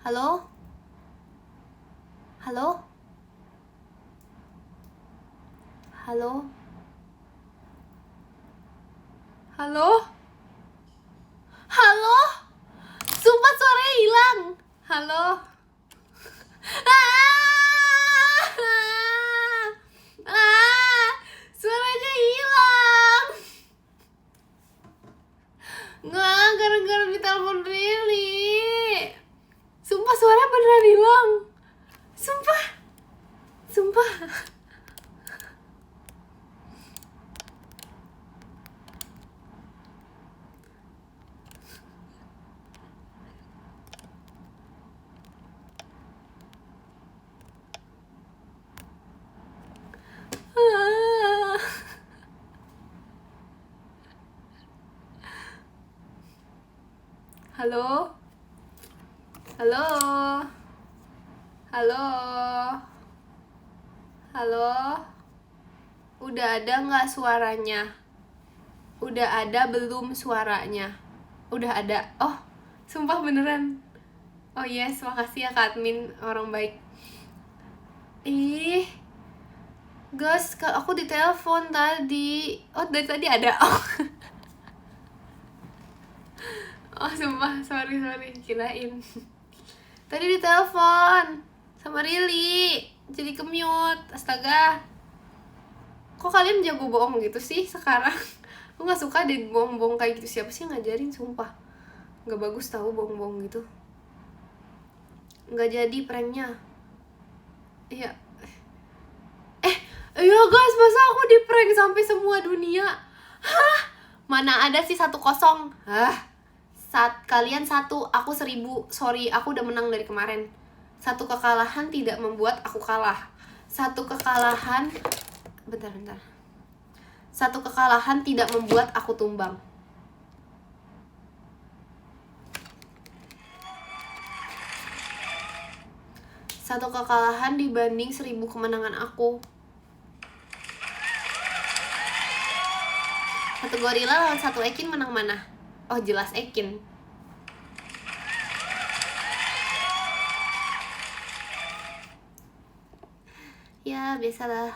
Halo? Halo? Halo? Halo? Halo? Sumpah suaranya hilang. Halo? Suaranya hilang. Nggak, gara-gara ditelepon Rili. Sumpah suaranya beneran hilang. Sumpah. Halo? Halo? Halo? Halo? Udah ada nggak suaranya? Udah ada belum suaranya? Udah ada. Oh, sumpah beneran. Oh yes, makasih ya Kak Admin, orang baik. Ih, guys, aku ditelepon tadi. Oh, dari tadi ada. Oh, sumpah, sorry, kirain. Tadi ditelepon sama Rili, jadi ke-mute. Astaga. Kok kalian jago bohong gitu sih sekarang? Aku gak suka deh bohong-bohong kayak gitu. Siapa sih yang ngajarin, sumpah. Gak bagus tahu bohong-bohong gitu. Gak jadi pranknya. Iya. Iya guys, masa aku di prank sampai semua dunia? Hah? Mana ada sih 1-0? Hah? Kalian 1, aku 1000. Sorry, aku udah menang dari kemarin. 1 kekalahan tidak membuat aku kalah. 1 kekalahan. Bentar. 1 kekalahan tidak membuat aku tumbang. Satu kekalahan dibanding 1000 kemenangan aku. 1 gorila lawan 1 Ekin, menang mana? Oh, jelas Ekin. Ya, biasalah.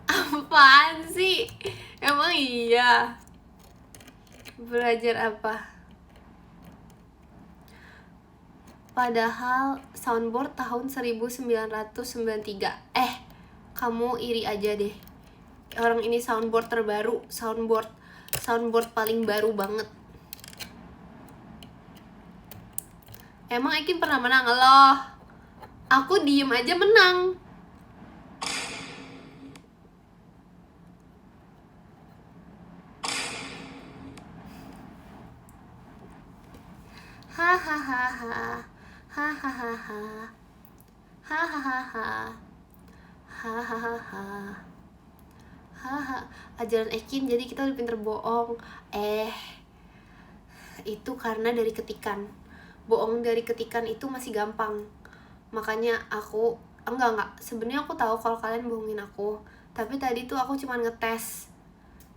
Apaan sih? Emang iya? Belajar apa? Padahal soundboard tahun 1993. Kamu iri aja deh. Orang ini soundboard terbaru, soundboard paling baru banget. Emang Ekin pernah menang loh? Aku diem aja menang. Hahaha. Hahaha. Hahaha. Haha. Ajaran Ekin jadi kita udah pinter bohong. Itu karena dari ketikan. Bohong dari ketikan itu masih gampang. Makanya aku enggak sebenarnya aku tahu kalau kalian bohongin aku. Tapi tadi tuh aku cuma ngetes.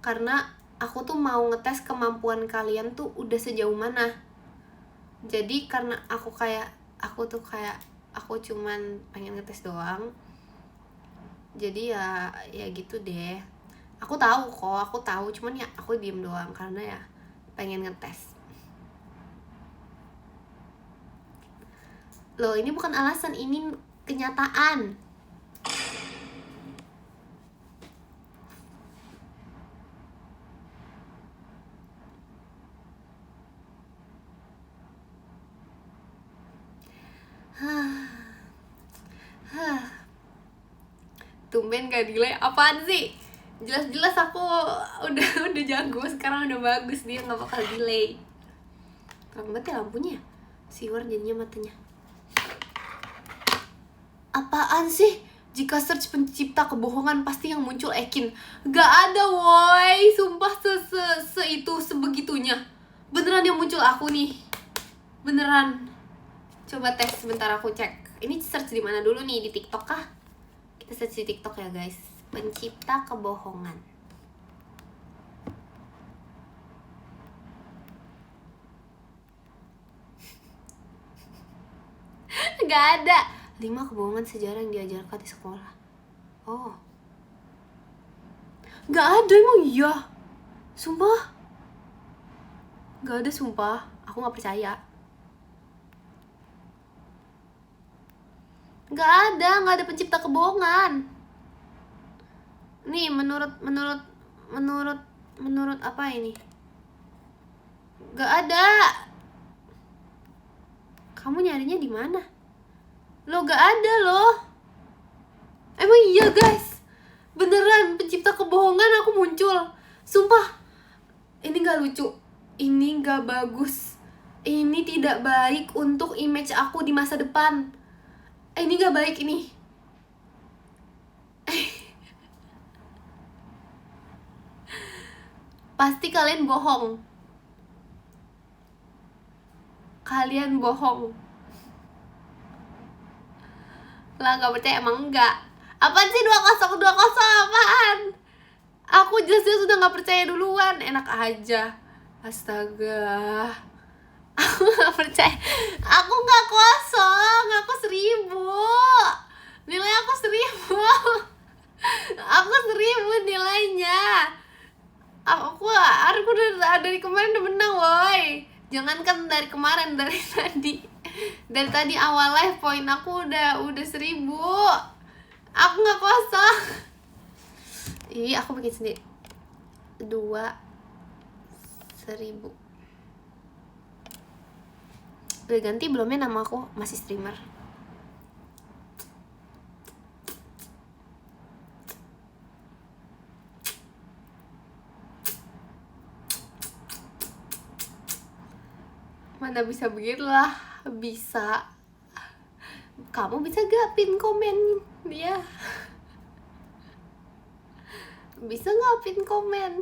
Karena aku tuh mau ngetes kemampuan kalian tuh udah sejauh mana. Jadi karena aku cuman pengen ngetes doang. Jadi ya gitu deh. Aku tahu cuman ya aku diem doang karena ya pengen ngetes. Loh, ini bukan alasan, ini kenyataan. Tumben gak delay, apaan sih? Jelas-jelas aku udah jago, sekarang udah bagus, dia gak bakal delay. Terang banget ya lampunya, siwer jadinya matanya. Apaan sih? Jika search pencipta kebohongan pasti yang muncul Ekin. Gak ada woi, sumpah sebegitunya. Beneran yang muncul aku nih. Beneran. Coba tes sebentar, aku cek. Ini search di mana dulu nih, di TikTok kah? Kita search di TikTok ya guys. Pencipta kebohongan. Gak ada. 5 kebohongan sejarah yang diajarkan di sekolah. Oh, gak ada, emang iya? Sumpah gak ada, sumpah. Aku gak percaya. Gak ada pencipta kebohongan. Nih menurut apa ini? Gak ada. Kamu nyarinya di mana? Lo gak ada loh. Emang iya guys? Beneran pencipta kebohongan aku muncul. Sumpah. Ini gak lucu. Ini gak bagus. Ini tidak baik untuk image aku di masa depan. Ini gak baik ini. Pasti kalian bohong. Kalian bohong. Lah gak percaya emang enggak. Apaan sih 20 apaan? Aku jelas-jelas udah gak percaya duluan. Enak aja. Astaga. Aku gak percaya. Aku gak kosong. Aku 1000. Nilai aku 1000. Aku 1000 nilainya. Aku udah dari kemarin udah menang woy. Jangankan dari kemarin, dari tadi. Dari tadi awal live poin aku udah 1000. Aku gak kosong. Ih, aku bikin sendiri. 2.000. Udah ganti belumnya nama aku? Masih streamer. Mana bisa begitulah. Bisa. Kamu bisa gak pin komen dia? Bisa gak pin komen?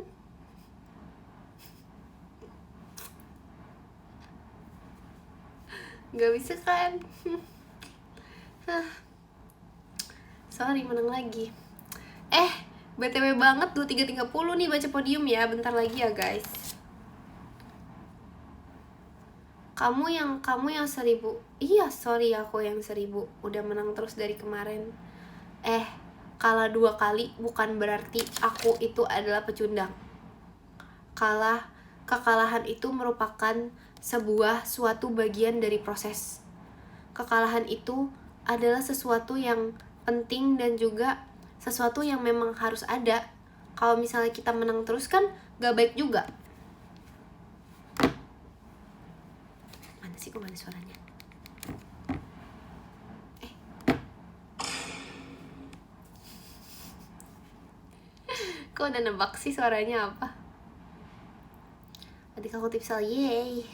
Gak bisa kan? Sorry, menang lagi. BTW banget 23.30 nih baca podium ya. Bentar lagi ya guys. Kamu yang 1000. Iya, sorry, aku yang 1000. Udah menang terus dari kemarin. Kalah 2 kali bukan berarti aku itu adalah pecundang. Kekalahan itu merupakan suatu bagian dari proses. Kekalahan itu adalah sesuatu yang penting dan juga sesuatu yang memang harus ada. Kalau misalnya kita menang terus kan gak baik juga. Mana sih, kok mana suaranya? Kok udah nebak sih suaranya apa? Adik aku tipsel, yeay.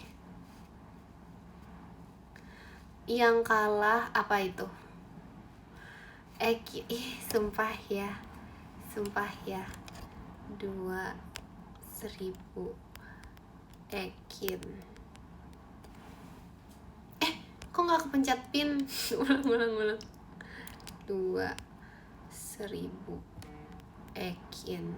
Yang kalah apa itu? Sumpah ya. 2.000 Ekin. Kok nggak kepencet pin? ulang 2.000 Ekin.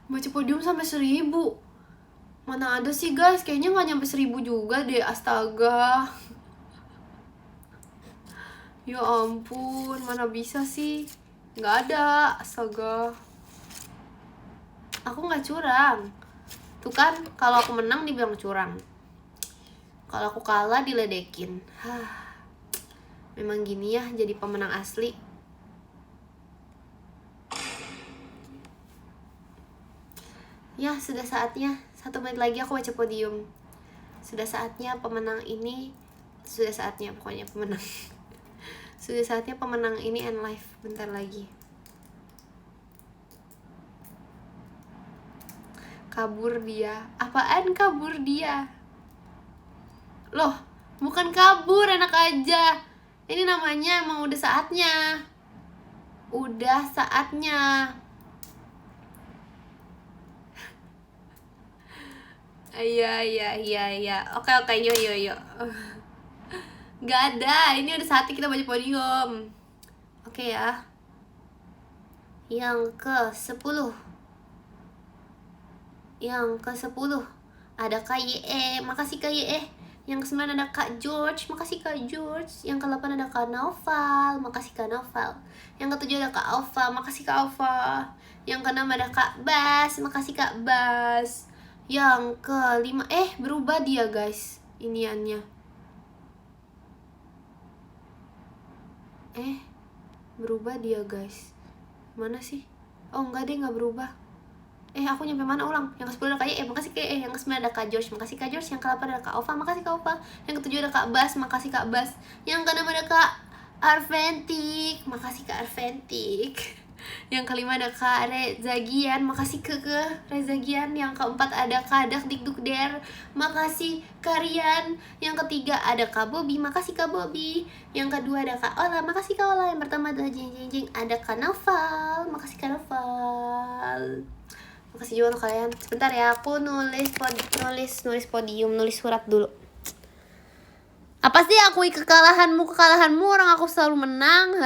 Baca podium sampai 1.000. Mana ada sih guys, kayaknya nggak nyampe 1.000 juga deh, astaga. Ya ampun, mana bisa sih, nggak ada, astaga. Aku nggak curang. Tuh kan, kalau aku menang dibilang curang, kalau aku kalah diledekin. Memang gini ya jadi pemenang asli. Ya, sudah saatnya. 1 menit lagi aku baca podium. Sudah saatnya pemenang ini. Sudah saatnya pokoknya pemenang. Sudah saatnya pemenang ini end live. Bentar lagi. Kabur dia. Apaan kabur dia? Loh, bukan kabur, enak aja. Ini namanya emang udah saatnya. Udah saatnya. Iya. Oke, yo. Gak ada, ini udah saatnya kita baca podium. Oke ya. Yang ke-10. Ada Kak Ye. Makasih Kak Ye. Yang ke-9 ada Kak George. Makasih Kak George. Yang ke-8 ada Kak Naufal. Makasih Kak Naufal. Yang ke-7 ada Kak Alfa. Makasih Kak Alfa. Yang ke-6 ada Kak Bas. Makasih Kak Bas. Yang ke-5 berubah dia guys iniannya. Berubah dia guys. Mana sih? Oh enggak deh, nggak berubah. Aku nyampe mana, ulang. Yang ke-10 ada Kak Ye. Makasih Kak Ye. Yang ke-9 ada Kak George. Makasih Kak George. Yang ke-8 ada Kak Ova. Makasih Kak Ova. Yang ke-7 ada Kak Bas. Makasih Kak Bas. Yang ke-6 ada Kak Arventik. Makasih Kak Arventik. Yang ke-5 ada Kak Rezagian. Makasih ke Rezagian. Yang ke-4 ada Kak Dakdikdukder. Makasih Kak Rian. Yang ke-3 ada Kak Bobby. Makasih Kak Bobby. Yang ke-2 ada Kak Ola. Makasih Kak Ola. Yang pertama adalah Jeng. Ada Kak Naufal. Makasih Kak Naufal. Makasih juga untuk kalian. Sebentar ya, aku nulis podium, nulis surat dulu. Apa sih akui kekalahanmu orang aku selalu menang.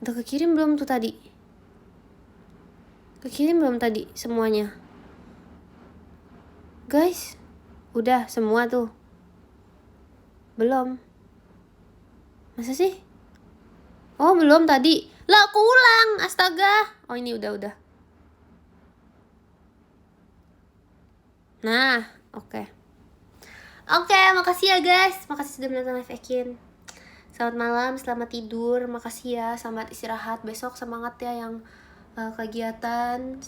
Udah kekirim belum tuh tadi? Kekirim belum tadi semuanya? Guys, udah semua tuh? Belum? Masa sih? Oh belum tadi. Lah aku ulang, astaga. Oh ini udah. Nah, oke. Oke, makasih ya guys. Makasih sudah menonton live Ekin. Selamat malam, selamat tidur. Makasih ya, selamat istirahat. Besok semangat ya yang kegiatan.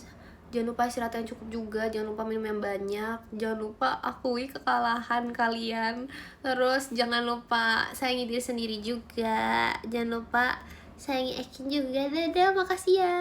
Jangan lupa istirahat yang cukup juga. Jangan lupa minum yang banyak. Jangan lupa akui kekalahan kalian. Terus jangan lupa sayangi diri sendiri juga. Jangan lupa sayangi Ekin juga. Dadah, makasih ya.